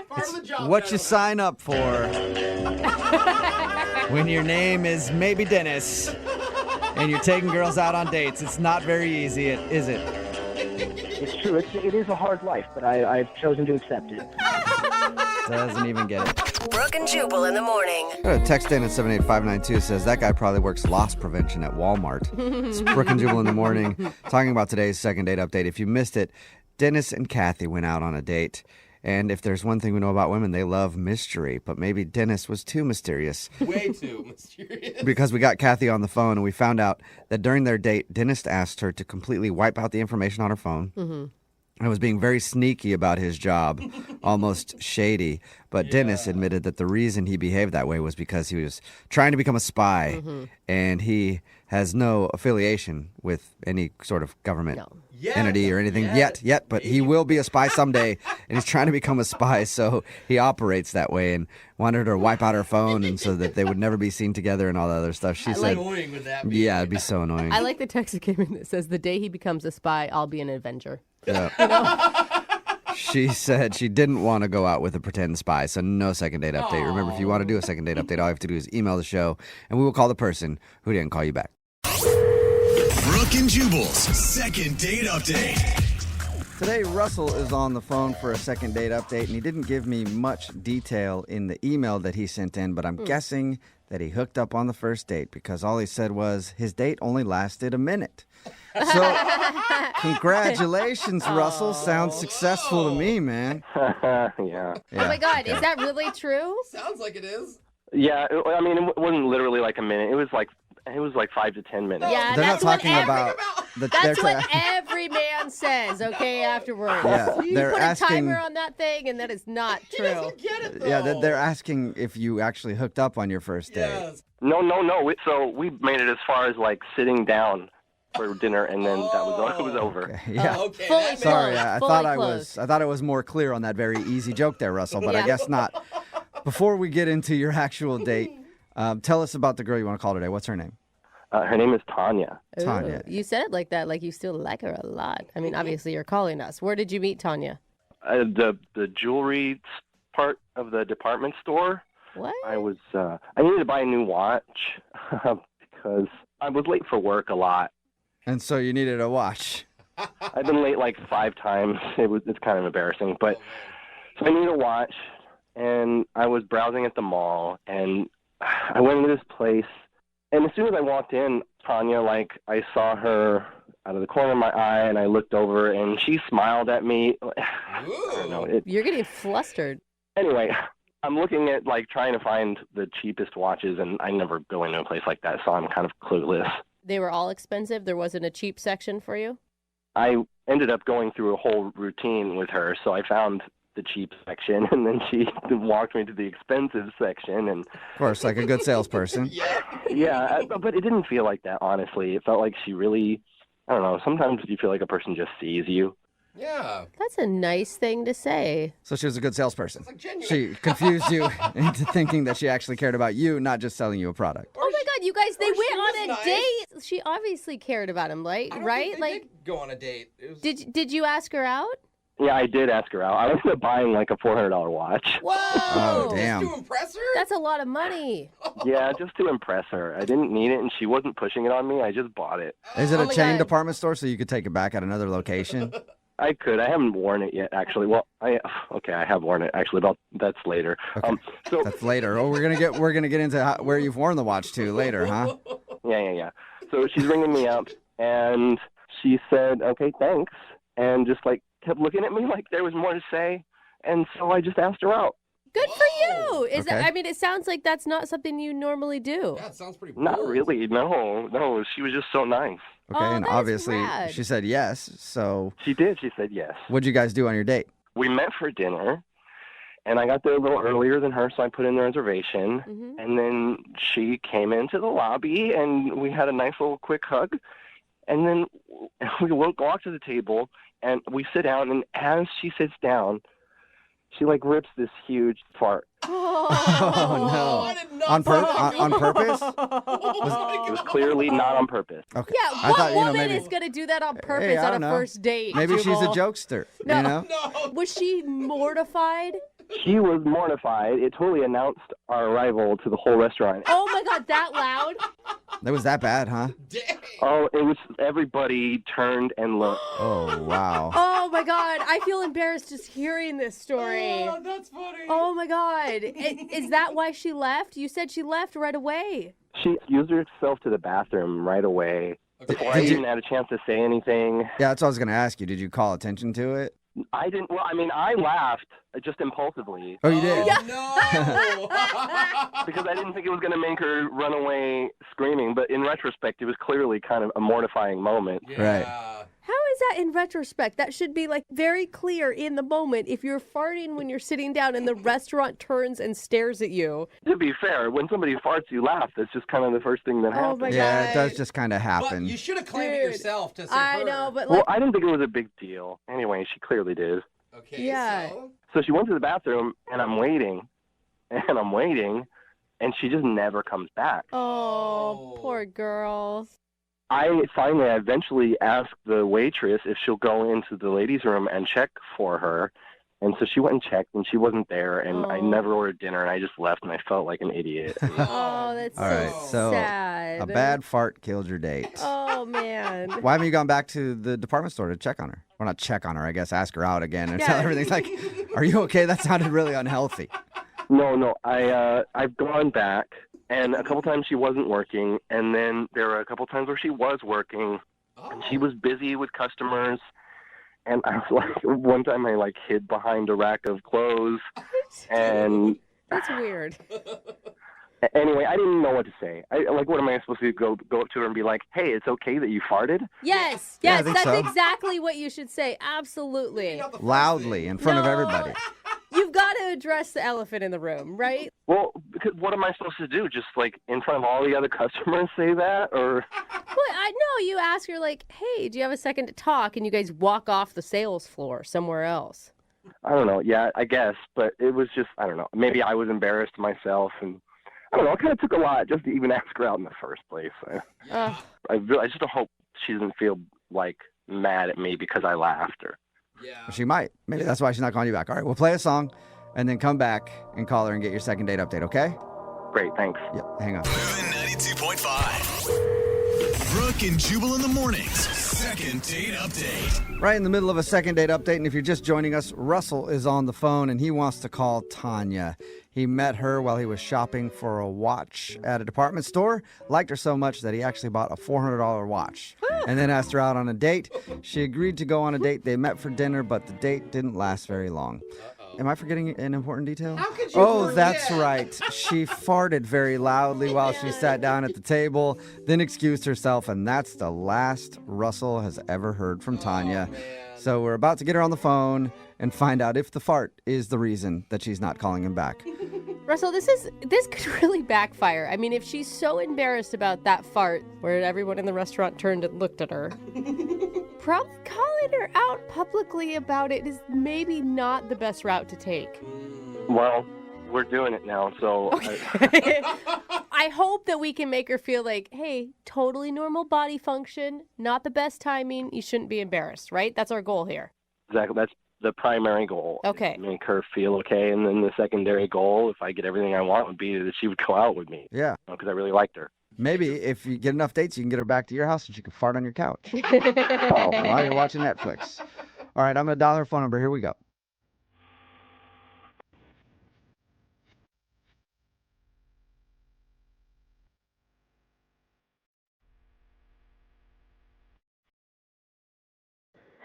Part of the job. What you sign up for when your name is maybe Dennis and you're taking girls out on dates. It's not very easy, is it? It's true. It is a hard life, but I've chosen to accept it. Doesn't even get it. Brooke and Jubal in the morning. Got a text in at 78592 says that guy probably works loss prevention at Walmart. It's Brooke and Jubal in the morning, talking about today's second date update. If you missed it, Dennis and Kathy went out on a date. And if there's one thing we know about women, they love mystery. But maybe Dennis was too mysterious. Way too mysterious. Because we got Kathy on the phone and we found out that during their date, Dennis asked her to completely wipe out the information on her phone. Mm-hmm. And was being very sneaky about his job, almost shady. But Dennis admitted that the reason he behaved that way was because he was trying to become a spy. Mm-hmm. And he has no affiliation with any sort of government entity or anything yet. But he will be a spy someday. And he's trying to become a spy, so he operates that way and wanted her to wipe out her phone and so that they would never be seen together and all that other stuff. She said, Annoying would that be? yeah, it'd be so annoying. I like the text that came in that says, the day he becomes a spy, I'll be an Avenger. Yeah. She said she didn't want to go out with a pretend spy, so no second date update. Remember, if you want to do a second date update, all you have to do is email the show, and we will call the person who didn't call you back. Brooke and Jubal's second date update. Today, Russell is on the phone for a second date update, and he didn't give me much detail in the email that he sent in, but I'm guessing that he hooked up on the first date because all he said was his date only lasted a minute. So, congratulations, Russell. Sounds successful to me, man. Yeah. Oh my God, is that really true? Sounds like it is. Yeah. I mean, it wasn't literally like a minute. It was like 5 to 10 minutes. Yeah, They're not that's what talking about the. That's what every man says, okay, afterwards. Yeah, You they're put asking- a timer on that thing, and that is not He true. doesn't get it, though. Yeah, they're asking if you actually hooked up on your first date. Yes. No. So we made it as far as like sitting down for dinner, and then that was over. Okay, yeah. Okay. Fully that makes- Sorry, closed, I fully thought closed. I thought it was more clear on that very easy joke there, Russell, but I Yeah. guess not. Before we get into your actual date, tell us about the girl you want to call today. What's her name? Her name is Tanya. Tanya. Ooh, you said it like that, like you still like her a lot. I mean, obviously you're calling us. Where did you meet Tanya? The jewelry part of the department store. What? I needed to buy a new watch because I was late for work a lot. And so you needed a watch. I've been late like 5 times. It's kind of embarrassing, but so I needed a watch, and I was browsing at the mall, and I went into this place, and as soon as I walked in, Tanya, like I saw her out of the corner of my eye, and I looked over, and she smiled at me. I don't know. You're getting flustered. Anyway, I'm looking at like trying to find the cheapest watches, and I never go into a place like that, so I'm kind of clueless. They were all expensive. There wasn't a cheap section for you? I ended up going through a whole routine with her, so I found the cheap section, and then she walked me to the expensive section, and Of course, like a good salesperson. yeah, but it didn't feel like that, honestly. It felt like she really, I don't know, sometimes you feel like a person just sees you. Yeah. That's a nice thing to say. So she was a good salesperson. It's like genuine. She confused you into thinking that she actually cared about you, not just selling you a product. Oh my God, you guys, they or went she on was a nice. date. She obviously cared about him, I don't right? think they Like, did go on a date. It was... did you ask her out? Yeah, I did ask her out. I ended up buying like a $400 watch. Whoa! Oh, damn. Just to impress her? That's a lot of money. Yeah, just to impress her. I didn't need it, and she wasn't pushing it on me. I just bought it. Is it Oh a my chain God. department store so you could take it back at another location? I could. I haven't worn it yet, actually. Well, I have worn it actually. But that's later. Okay. So That's later. Oh, we're gonna get into where you've worn the watch to later, huh? yeah. So she's ringing me up, and she said, "Okay, thanks," and just like kept looking at me like there was more to say, and so I just asked her out. Good for you. Is Okay. that? I mean, it sounds like that's not something you normally do. Yeah, it sounds pretty Not bold. really. No. She was just so nice. Okay, Oh, and that's obviously rad. she said yes. So She did. She said yes. what'd you guys do on your date? We met for dinner, and I got there a little earlier than her, so I put in the reservation. Mm-hmm. And then she came into the lobby, and we had a nice little quick hug. And then we walk to the table, and we sit down. And as she sits down, she like rips this huge fart. Oh, no. I did not On think purpose? Oh, It was clearly not on purpose. Okay. Yeah, I what thought, woman maybe is going to do that on purpose Hey, I on don't a know. first date? maybe she's a Jubal? jokester. No. You know? No. Was she mortified? She was mortified. It totally announced our arrival to the whole restaurant. Oh my God, that loud? That was that bad, huh? Dang. Oh, it was everybody turned and looked. Oh wow. Oh my God, I feel embarrassed just hearing this story. Oh, that's funny. Oh my God. Is that why she left? You said she left right away. She used herself to the bathroom right away. Before I Did you- even had a chance to say anything. Yeah, that's what I was gonna ask you. Did you call attention to it? I didn't. Well, I mean, I laughed just impulsively Oh, you did. Oh, no. because I didn't think it was going to make her run away screaming. But in retrospect, it was clearly kind of a mortifying moment. Right. How is that in retrospect? That should be like very clear in the moment. If you're farting when you're sitting down and the restaurant turns and stares at you. To be fair, when somebody farts, you laugh. That's just kind of the first thing that Oh happens. my Yeah, God. it does just kind of But happen. you should have claimed it Dude, yourself to save I her. know, but Well, like, I didn't think it was a big deal. Anyway, she clearly did. Okay, Yeah. so? So she went to the bathroom, and I'm waiting, and she just never comes back. oh, poor girl. I eventually asked the waitress if she'll go into the ladies' room and check for her. And so she went and checked, and she wasn't there, and I Oh. never ordered dinner, and I just left, and I felt like an idiot. Oh, that's All right, so sad. a bad fart killed your date. Oh, man. Why haven't you gone back to the department store to check on her? Well, not check on her, I guess. Ask her out again and tell Yeah. everything's like, "Are you okay?" That sounded really unhealthy. No, I've gone back, and a couple times she wasn't working, and then there were a couple times where she was working, and she was busy with customers. And I was like, one time I like hid behind a rack of clothes, and That's weird. Anyway, I didn't know what to say. What am I supposed to do? Go up to her and be like, "Hey, it's okay that you farted"? Yes, Yeah, I yes, think that's so. exactly what you should say. Absolutely. Loudly in front of everybody. You've got to address the elephant in the room, right? Well, because what am I supposed to do? Just in front of all the other customers say that, or? Well, I know you ask her like, "Hey, do you have a second to talk?" And you guys walk off the sales floor somewhere else. I don't know. Yeah, I guess, but it was just I don't know. Maybe I was embarrassed myself, and I don't know. It kind of took a lot just to even ask her out in the first place. I just don't hope she doesn't feel mad at me because I laughed or. Yeah. She might. Maybe that's why she's not calling you back. All right, we'll play a song and then come back and call her and get your second date update, okay? Great, thanks. Yep, hang on. Moving 92.5. Brooke and Jubal in the mornings. Second date update. Right in the middle of a second date update, and if you're just joining us, Russell is on the phone, and he wants to call Tanya. He met her while he was shopping for a watch at a department store, liked her so much that he actually bought a $400 watch, and then asked her out on a date. She agreed to go on a date. They met for dinner, but the date didn't last very long. Am I forgetting an important detail? How could you Oh, forget? that's right. She farted very loudly while she sat down at the table, then excused herself, and that's the last Russell has ever heard from Tanya. So we're about to get her on the phone and find out if the fart is the reason that she's not calling him back. Russell, this could really backfire. I mean, if she's so embarrassed about that fart where everyone in the restaurant turned and looked at her, probably calling her out publicly about it is maybe not the best route to take. Well, we're doing it now, so. Okay. I hope that we can make her feel like, hey, totally normal body function, not the best timing. You shouldn't be embarrassed, right? That's our goal here. Exactly. That's the primary goal. Okay. Make her feel okay, and then the secondary goal, if I get everything I want, would be that she would go out with me. Yeah. Because I really liked her. Maybe if you get enough dates, you can get her back to your house and she can fart on your couch while you're watching Netflix. All right, I'm going to dial her phone number. Here we go.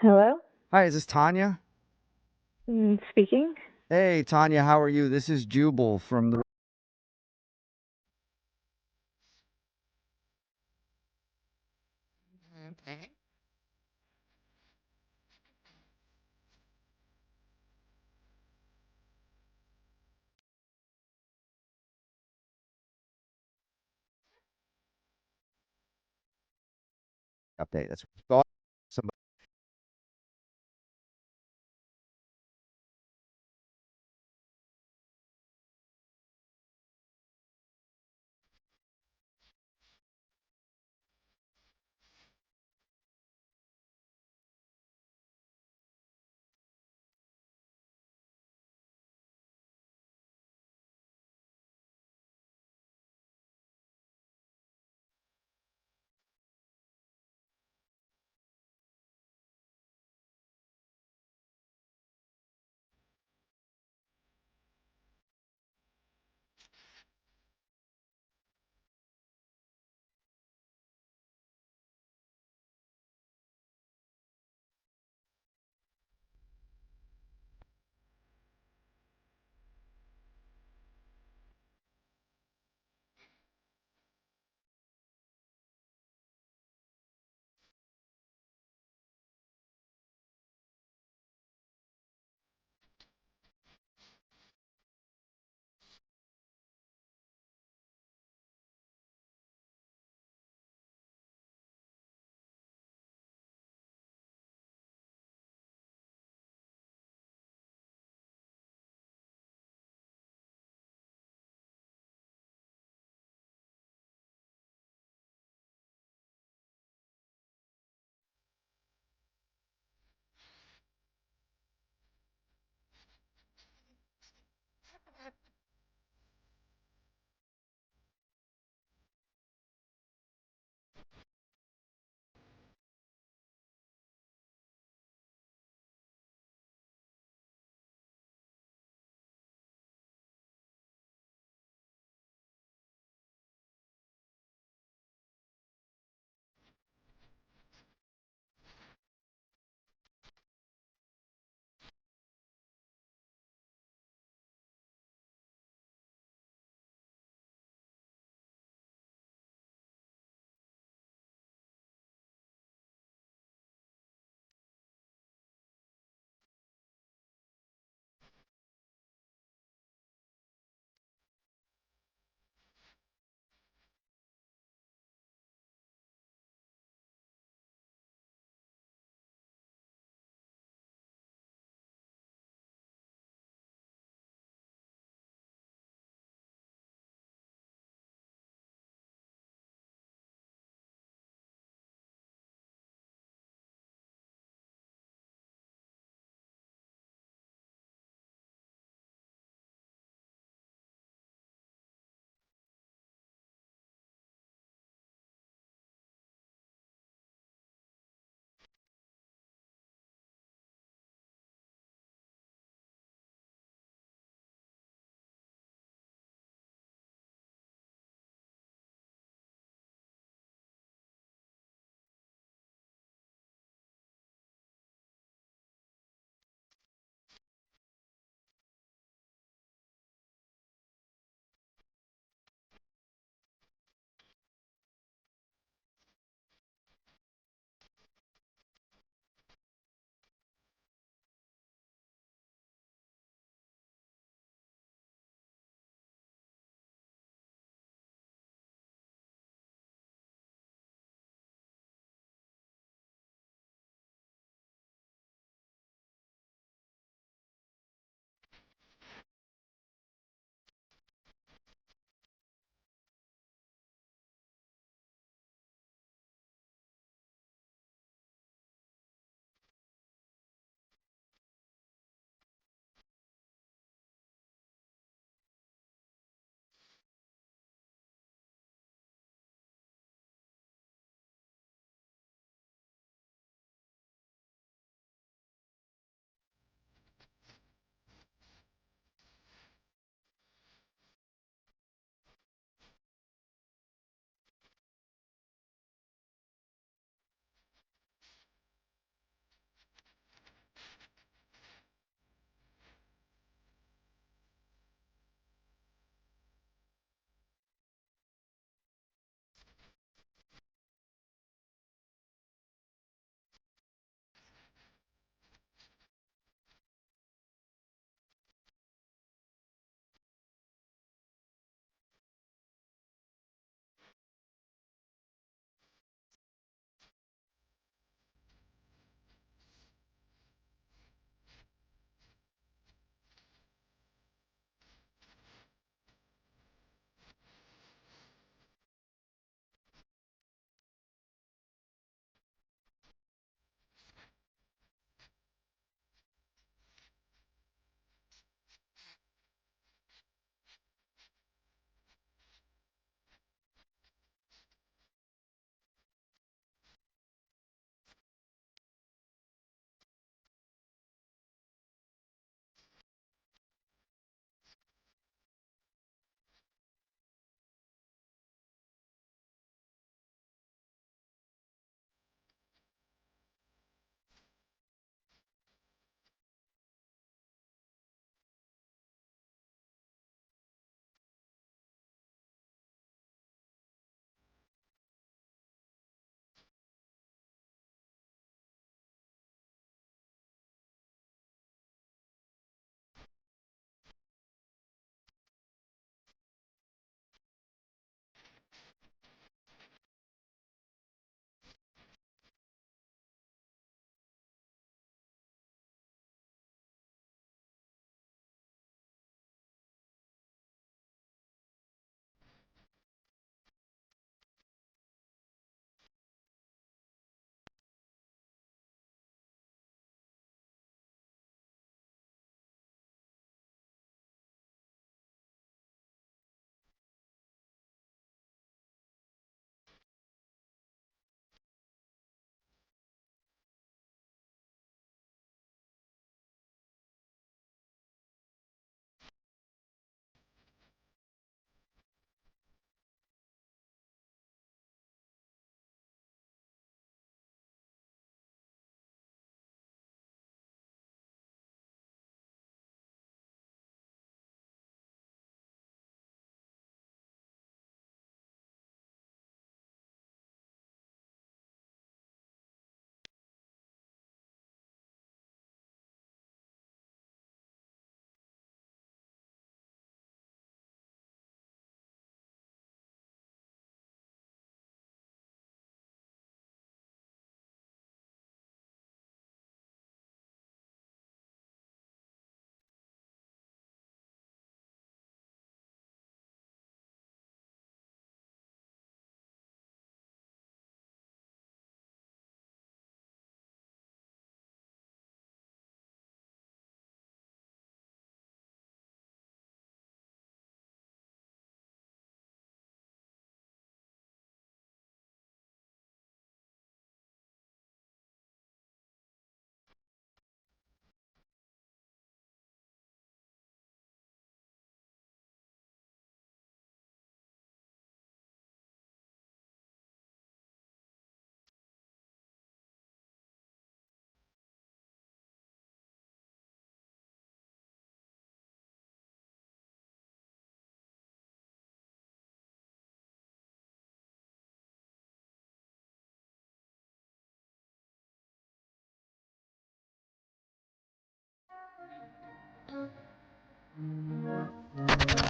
Hello? Hi, is this Tanya? Speaking. Hey, Tanya, how are you? This is Jubal from the... update. That's somebody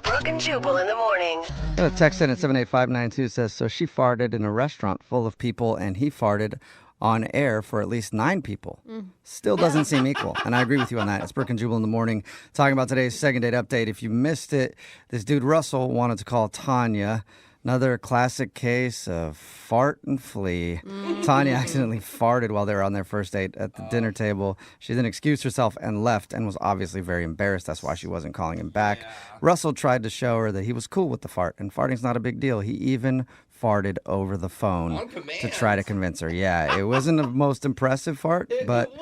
Brooke and Jubal in the morning. A text in at 78592 says, so she farted in a restaurant full of people and he farted on air for at least 9 people. Still doesn't seem equal. And I agree with you on that. It's Brooke and Jubal in the morning talking about today's second date update. If you missed it, this dude Russell wanted to call Tanya. Another classic case of fart and flee. Tanya accidentally farted while they were on their first date at the dinner table. She then excused herself and left and was obviously very embarrassed. That's why she wasn't calling him back. Russell tried to show her that he was cool with the fart, and farting's not a big deal. He even farted over the phone to try to convince her. Yeah, it wasn't the most impressive fart, but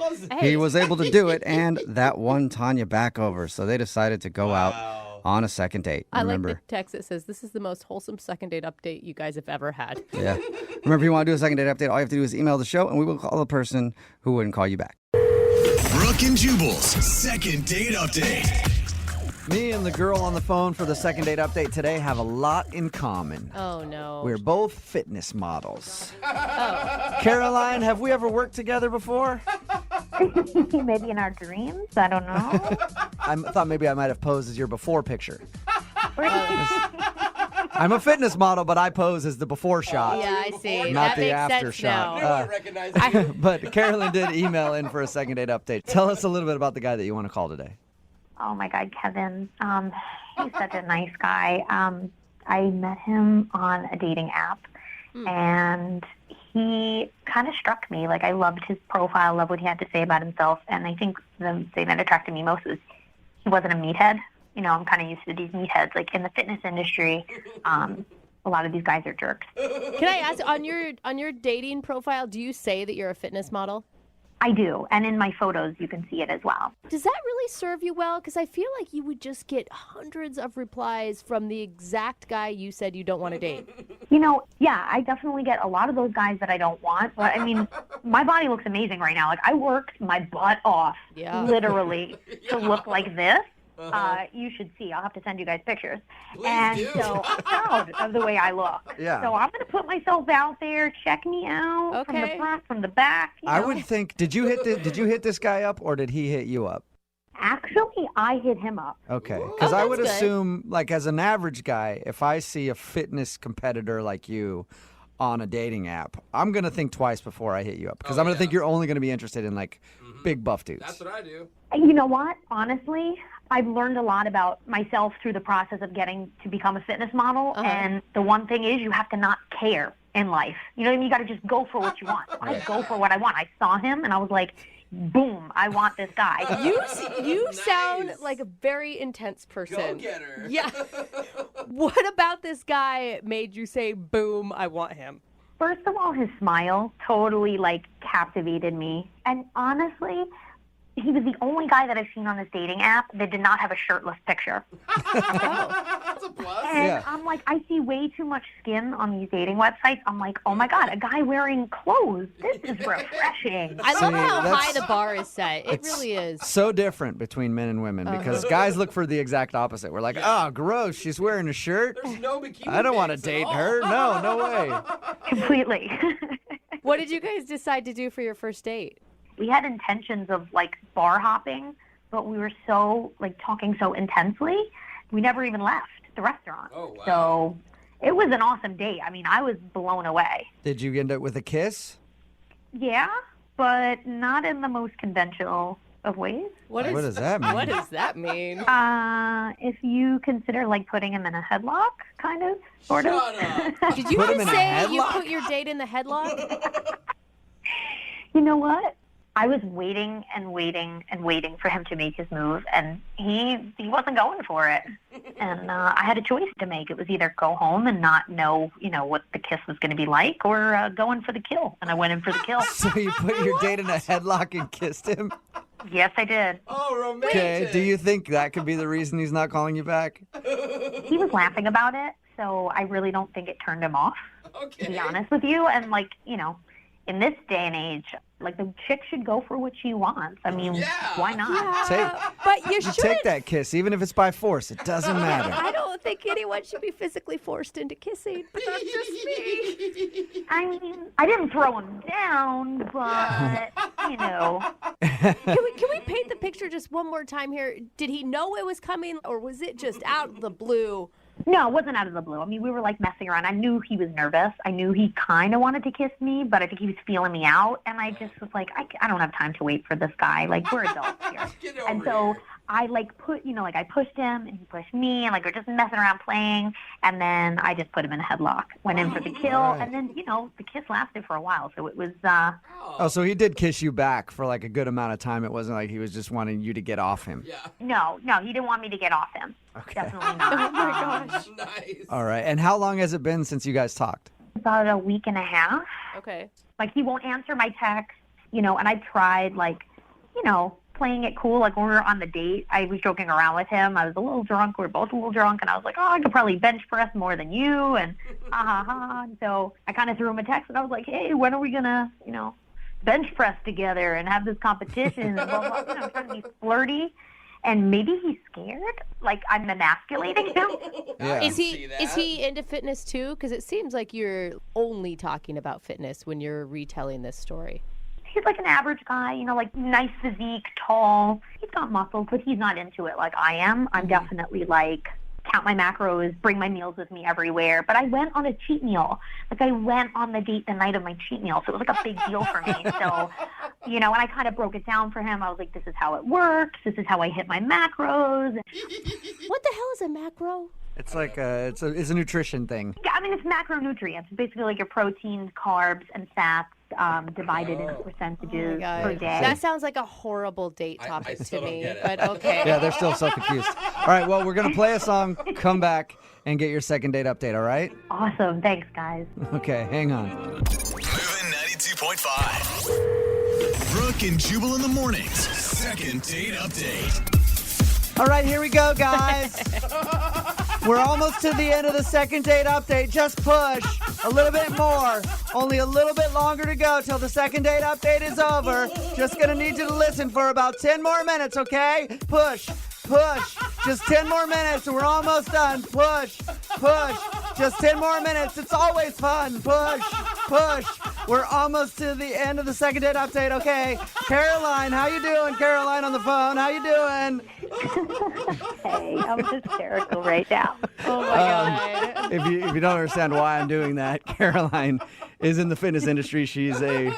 he was able to do it, and that won Tanya back over. So they decided to go out on a second date. Remember, I like the text that says, this is the most wholesome second date update you guys have ever had. Yeah. Remember, if you want to do a second date update, all you have to do is email the show, and we will call the person who wouldn't call you back. Brooke and Jubal's second date update. Me and the girl on the phone for the second date update today have a lot in common. Oh, no. We're both fitness models. Oh. Caroline, have we ever worked together before? Maybe in our dreams. I don't know. I thought maybe I might have posed as your before picture. I'm a fitness model, but I pose as the before shot. Yeah, I see. Not that the makes after sense shot. now. I recognize you. But Carolyn did email in for a second date update. Tell us a little bit about the guy that you want to call today. Oh my God, Kevin. He's such a nice guy. I met him on a dating app, and he kind of struck me. Like, I loved his profile, loved what he had to say about himself, and I think the thing that attracted me most was he wasn't a meathead. You know, I'm kind of used to these meatheads. Like, in the fitness industry, a lot of these guys are jerks. Can I ask, on your dating profile, do you say that you're a fitness model? I do, and in my photos, you can see it as well. Does that really serve you well? Because I feel like you would just get hundreds of replies from the exact guy you said you don't want to date. You know, yeah, I definitely get a lot of those guys that I don't want. But, I mean, my body looks amazing right now. Like, I worked my butt off, literally, to look like this. You should see. I'll have to send you guys pictures. So I'm proud of the way I look. Yeah. So I'm going to put myself out there. Check me out from the front, from the back. I would think. Did you hit this guy up, or did he hit you up? Actually, I hit him up. Okay, because I would assume, like, as an average guy, if I see a fitness competitor like you on a dating app, I'm gonna think twice before I hit you up, because I'm gonna think you're only gonna be interested in like big buff dudes. That's what I do. You know what? Honestly, I've learned a lot about myself through the process of getting to become a fitness model. And the one thing is, you have to not care in life. You know what I mean? You got to just go for what you want. I go for what I want. I saw him and I was like, boom, I want this guy. You sound like a very intense person. Go get her. Yeah. What about this guy made you say, boom, I want him? First of all, his smile totally, like, captivated me. And honestly, he was the only guy that I've seen on this dating app that did not have a shirtless picture. That's a plus. And I'm like, I see way too much skin on these dating websites. I'm like, oh my God, a guy wearing clothes. This is refreshing. I love how high the bar is set. It really is. So different between men and women, because guys look for the exact opposite. We're like, oh, gross, she's wearing a shirt. There's no bikini I don't want to pics date at all. her. No way. Completely. What did you guys decide to do for your first date? We had intentions of, like, bar hopping, but we were so, like, talking so intensely, we never even left the restaurant. Oh, wow. So it was an awesome date. I mean, I was blown away. Did you end up with a kiss? Yeah, but not in the most conventional of ways. What does that mean? What does that mean? If you consider, like, putting him in a headlock, kind of, sort of. Shut up. Did you Put him just in a say you headlock? put your date in the headlock? You know what? I was waiting and waiting and waiting for him to make his move, and he wasn't going for it. And I had a choice to make. It was either go home and not know, what the kiss was going to be like, or go in for the kill. And I went in for the kill. So you put your date in a headlock and kissed him? Yes, I did. Oh, romantic. Okay, do you think that could be the reason he's not calling you back? He was laughing about it, so I really don't think it turned him off, to be honest with you. And, like, in this day and age, like, the chick should go for what she wants. I mean, why not? But you You shouldn't. take that kiss, even if it's by force. It doesn't matter. I don't think anyone should be physically forced into kissing, but that's just me. I mean, I didn't throw him down, but, Can we paint the picture just one more time here? Did he know it was coming, or was it just out of the blue? No, it wasn't out of the blue. I mean, we were like messing around. I knew he was nervous. I knew he kind of wanted to kiss me, but I think he was feeling me out. And I just was like, I don't have time to wait for this guy. Like, we're adults here. And so I I pushed him and he pushed me, and like we're just messing around playing. And then I just put him in a headlock, went in for the kill. Right. And then, the kiss lasted for a while. So it was, Oh, so he did kiss you back for like a good amount of time. It wasn't like he was just wanting you to get off him. Yeah. no, he didn't want me to get off him. Okay. Definitely not. Oh my gosh. Nice. All right. And how long has it been since you guys talked? About a week and a half. Okay. Like, he won't answer my texts, and I tried, playing it cool. Like, when we were on the date, I was joking around with him. I was a little drunk. We were both a little drunk, and I was like, I could probably bench press more than you, and And so I kind of threw him a text, and I was like, hey, when are we going to, bench press together and have this competition? And blah, blah, blah. Trying to be flirty. And maybe he's scared, like I'm emasculating him. Yeah. Is he into fitness too? Because it seems like you're only talking about fitness when you're retelling this story. He's like an average guy, like nice physique, tall. He's got muscles, but he's not into it like I am. I'm definitely like, count my macros, bring my meals with me everywhere. But I went on a cheat meal. Like, I went on the date the night of my cheat meal. So it was like a big deal for me. So, and I kind of broke it down for him. I was like, this is how it works. This is how I hit my macros. What the hell is a macro? It's like it's a nutrition thing. Yeah, I mean, it's macronutrients. It's basically like your proteins, carbs, and fats divided into percentages per day. That sounds like a horrible date topic I still to don't me, get it. but okay. Yeah, they're still so confused. All right, well, we're going to play a song, come back, and get your second date update, all right? Awesome. Thanks, guys. Okay, hang on. Moving 92.5. Brooke and Jubal in the mornings. Second date update. All right, here we go, guys. We're almost to the end of the second date update. Just push a little bit more. Only a little bit longer to go till the second date update is over. Just going to need you to listen for about 10 more minutes, okay? Push. Just 10 more minutes and we're almost done. Push. Just 10 more minutes. It's always fun. Push. We're almost to the end of the second date update, okay? Caroline, how you doing? Caroline on the phone, how you doing? Hey, I'm hysterical right now. Oh my God. If you don't understand why I'm doing that, Caroline is in the fitness industry. She's a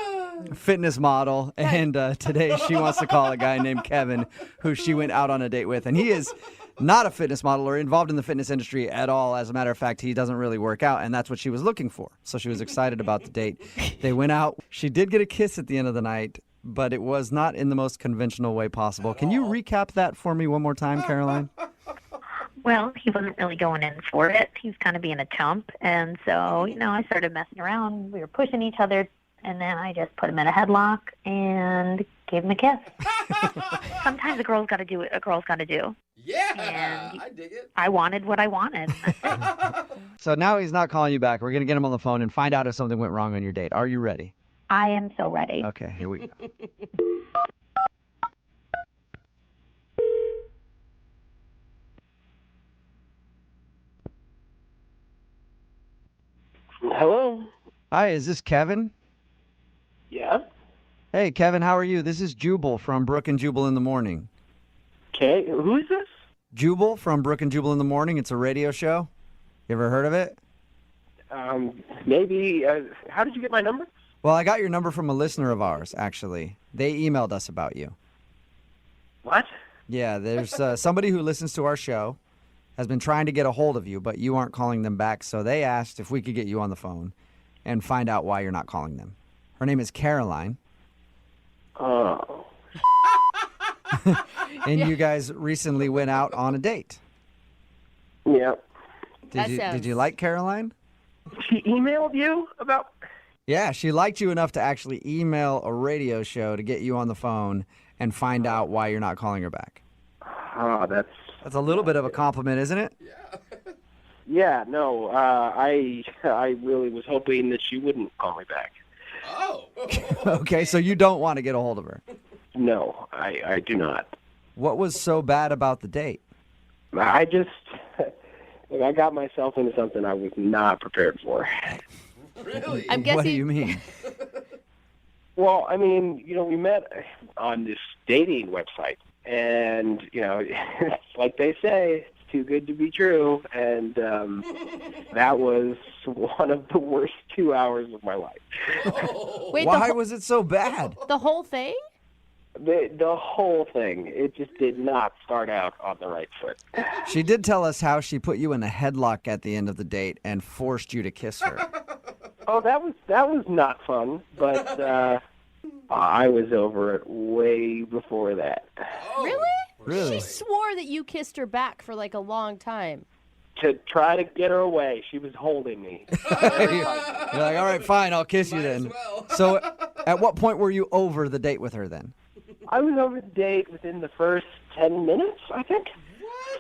fitness model, and today she wants to call a guy named Kevin, who she went out on a date with, and he is not a fitness model or involved in the fitness industry at all. As a matter of fact, he doesn't really work out, and that's what she was looking for. So she was excited about the date. They went out. She did get a kiss at the end of the night, but it was not in the most conventional way possible. Can you recap that for me one more time, Caroline? Well, he wasn't really going in for it. He was kind of being a chump. And so, I started messing around. We were pushing each other. And then I just put him in a headlock and gave him a kiss. Sometimes a girl's got to do what a girl's got to do. Yeah, And I dig it. I wanted what I wanted. So now he's not calling you back. We're going to get him on the phone and find out if something went wrong on your date. Are you ready? I am so ready. Okay, here we go. Hello? Hi, is this Kevin? Yeah? Hey, Kevin, how are you? This is Jubal from Brooke and Jubal in the Morning. Okay, who is this? Jubal from Brooke and Jubal in the Morning. It's a radio show. You ever heard of it? Maybe. How did you get my number? Well, I got your number from a listener of ours, actually. They emailed us about you. What? Yeah, there's somebody who listens to our show, has been trying to get a hold of you, but you aren't calling them back, so they asked if we could get you on the phone and find out why you're not calling them. Her name is Caroline. Oh. And you guys recently went out on a date. Yeah. Did you like Caroline? She emailed you about... Yeah, she liked you enough to actually email a radio show to get you on the phone and find out why you're not calling her back. Oh, That's a little bit of a compliment, isn't it? Yeah, no, I really was hoping that she wouldn't call me back. Oh. Okay, so you don't want to get a hold of her. No, I do not. What was so bad about the date? I got myself into something I was not prepared for. Really? I'm guessing. What do you mean? Well, I mean, we met on this dating website, and, it's like they say, it's too good to be true, and that was one of the worst 2 hours of my life. Wait, Why was it so bad? The whole thing? The whole thing, it just did not start out on the right foot. She did tell us how she put you in a headlock at the end of the date and forced you to kiss her. Oh, that was not fun, but I was over it way before that. Really? Really? She swore that you kissed her back for like a long time. To try to get her away, she was holding me. You're like, all right, fine, I'll kiss you then. So at what point were you over the date with her then? I was over the date within the first 10 minutes, I think.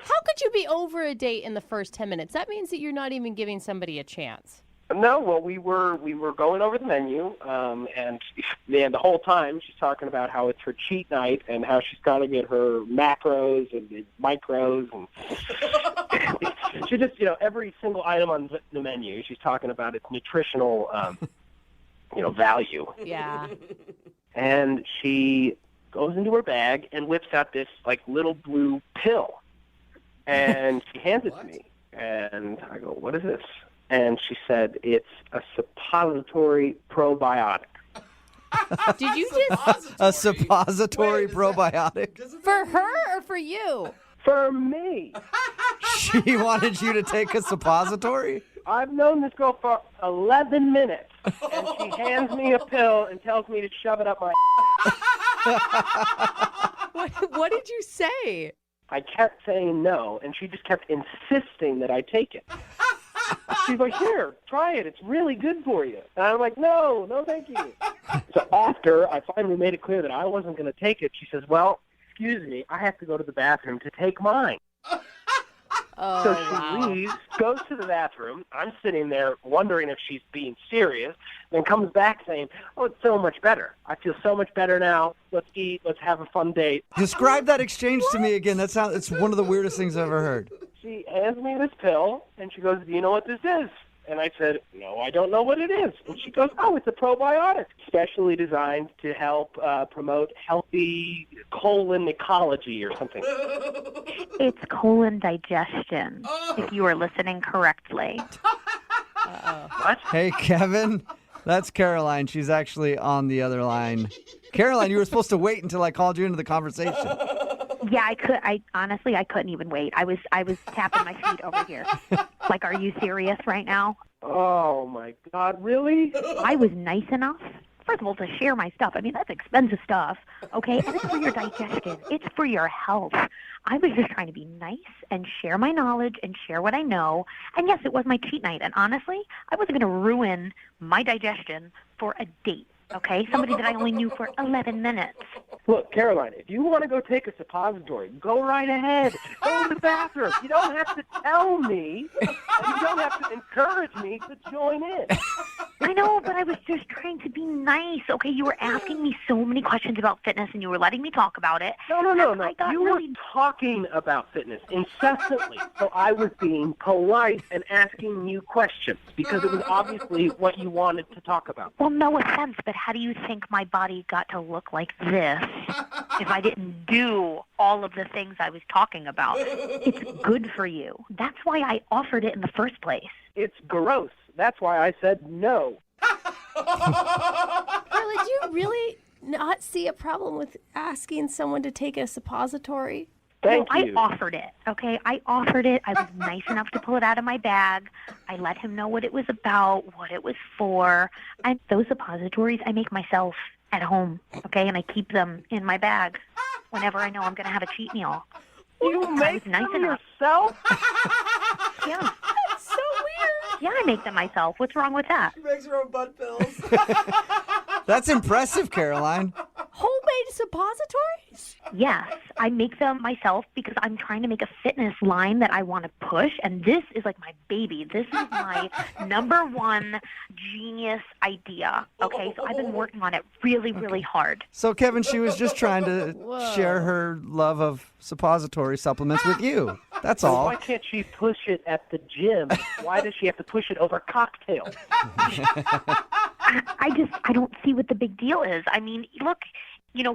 How could you be over a date in the first 10 minutes? That means that you're not even giving somebody a chance. No, well, we were going over the menu, and the whole time she's talking about how it's her cheat night and how she's got to get her macros and micros, and she just, every single item on the menu, she's talking about its nutritional, value. Yeah. And she goes into her bag and whips out this little blue pill, and she hands it to me, and I go, "What is this?" And she said, "It's a suppository probiotic." Did you just... A suppository probiotic? For her or for you? For me. She wanted you to take a suppository? I've known this girl for 11 minutes, and she hands me a pill and tells me to shove it up my What did you say? I kept saying no, and she just kept insisting that I take it. She's like, "Here, try it. It's really good for you." And I'm like, no, thank you. So after I finally made it clear that I wasn't going to take it, she says, "Well, excuse me, I have to go to the bathroom to take mine." Oh, So she wow. leaves, goes to the bathroom. I'm sitting there wondering if she's being serious, then comes back saying, "Oh, it's so much better. I feel so much better now. Let's eat. Let's have a fun date." Describe that exchange to me again. It's one of the weirdest things I've ever heard. She hands me this pill, and she goes, "Do you know what this is?" And I said, "No, I don't know what it is." And she goes, "Oh, it's a probiotic, specially designed to help promote healthy colon ecology or something." It's colon digestion, if you are listening correctly. What? Hey, Kevin, that's Caroline. She's actually on the other line. Caroline, you were supposed to wait until I called you into the conversation. Yeah, I honestly couldn't even wait. I was tapping my feet over here. Like, are you serious right now? Oh, my God, really? I was nice enough, first of all, to share my stuff. I mean, that's expensive stuff, okay? And it's for your digestion. It's for your health. I was just trying to be nice and share my knowledge and share what I know. And yes, it was my cheat night. And honestly, I wasn't going to ruin my digestion for a date. Okay, somebody that I only knew for 11 minutes. Look, Caroline, if you want to go take a suppository, go right ahead. Go in the bathroom. You don't have to tell me, and you don't have to encourage me to join in. I know, but I was just trying to be nice. Okay, you were asking me so many questions about fitness, and you were letting me talk about it. No. You were talking about fitness incessantly, so I was being polite and asking you questions because it was obviously what you wanted to talk about. Well, no offense, but how do you think my body got to look like this if I didn't do all of the things I was talking about? It's good for you. That's why I offered it in the first place. It's gross. That's why I said no. Carla, do you really not see a problem with asking someone to take a suppository? Thank I you. offered it, okay? I offered it. I was nice enough to pull it out of my bag. I let him know what it was about, what it was for. And those suppositories I make myself at home, okay? And I keep them in my bag whenever I know I'm going to have a cheat meal. You make them yourself? Yeah. That's so weird. Yeah, I make them myself. What's wrong with that? She makes her own butt pills. That's impressive, Caroline. Homemade suppositories? Yes, I make them myself because I'm trying to make a fitness line that I want to push, and this is like my baby. This is my number one genius idea, okay? So I've been working on it really, really hard. So, Kevin, she was just trying to Whoa. share her love of suppository supplements with you. That's So all. why can't she push it at the gym? Why does she have to push it over cocktails? I don't see what the big deal is. I mean, look,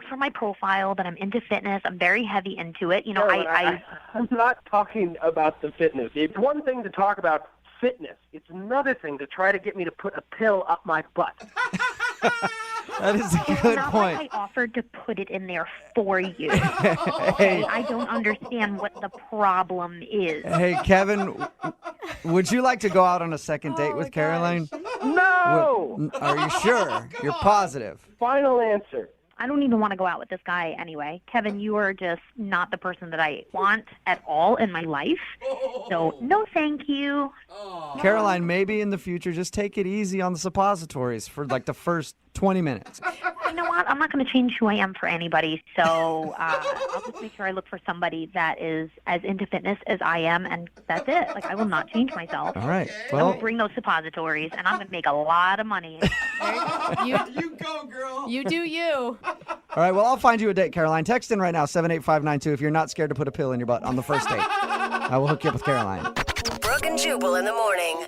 for my profile that I'm into fitness, I'm very heavy into it. I'm not talking about the fitness. It's one thing to talk about fitness. It's another thing to try to get me to put a pill up my butt. That is a It's good not point. like I offered to put it in there for you. Hey. I don't understand what the problem is. Hey, Kevin, would you like to go out on a second date with Caroline? No! Are you sure? You're positive? Final answer. I don't even want to go out with this guy anyway. Kevin, you are just not the person that I want at all in my life. So, no thank you. Caroline, maybe in the future, just take it easy on the suppositories for like the first 20 minutes. You know what? I'm not going to change who I am for anybody. So, I'll just make sure I look for somebody that is as into fitness as I am, and that's it. Like, I will not change myself. All right. I Well, will bring those suppositories, and I'm going to make a lot of money. You go, girl. You do you. all right. Well, I'll find you a date, Caroline. Text in right now, 78592, if you're not scared to put a pill in your butt on the first date. I will hook you up with Caroline. Brooke and Jubal in the morning.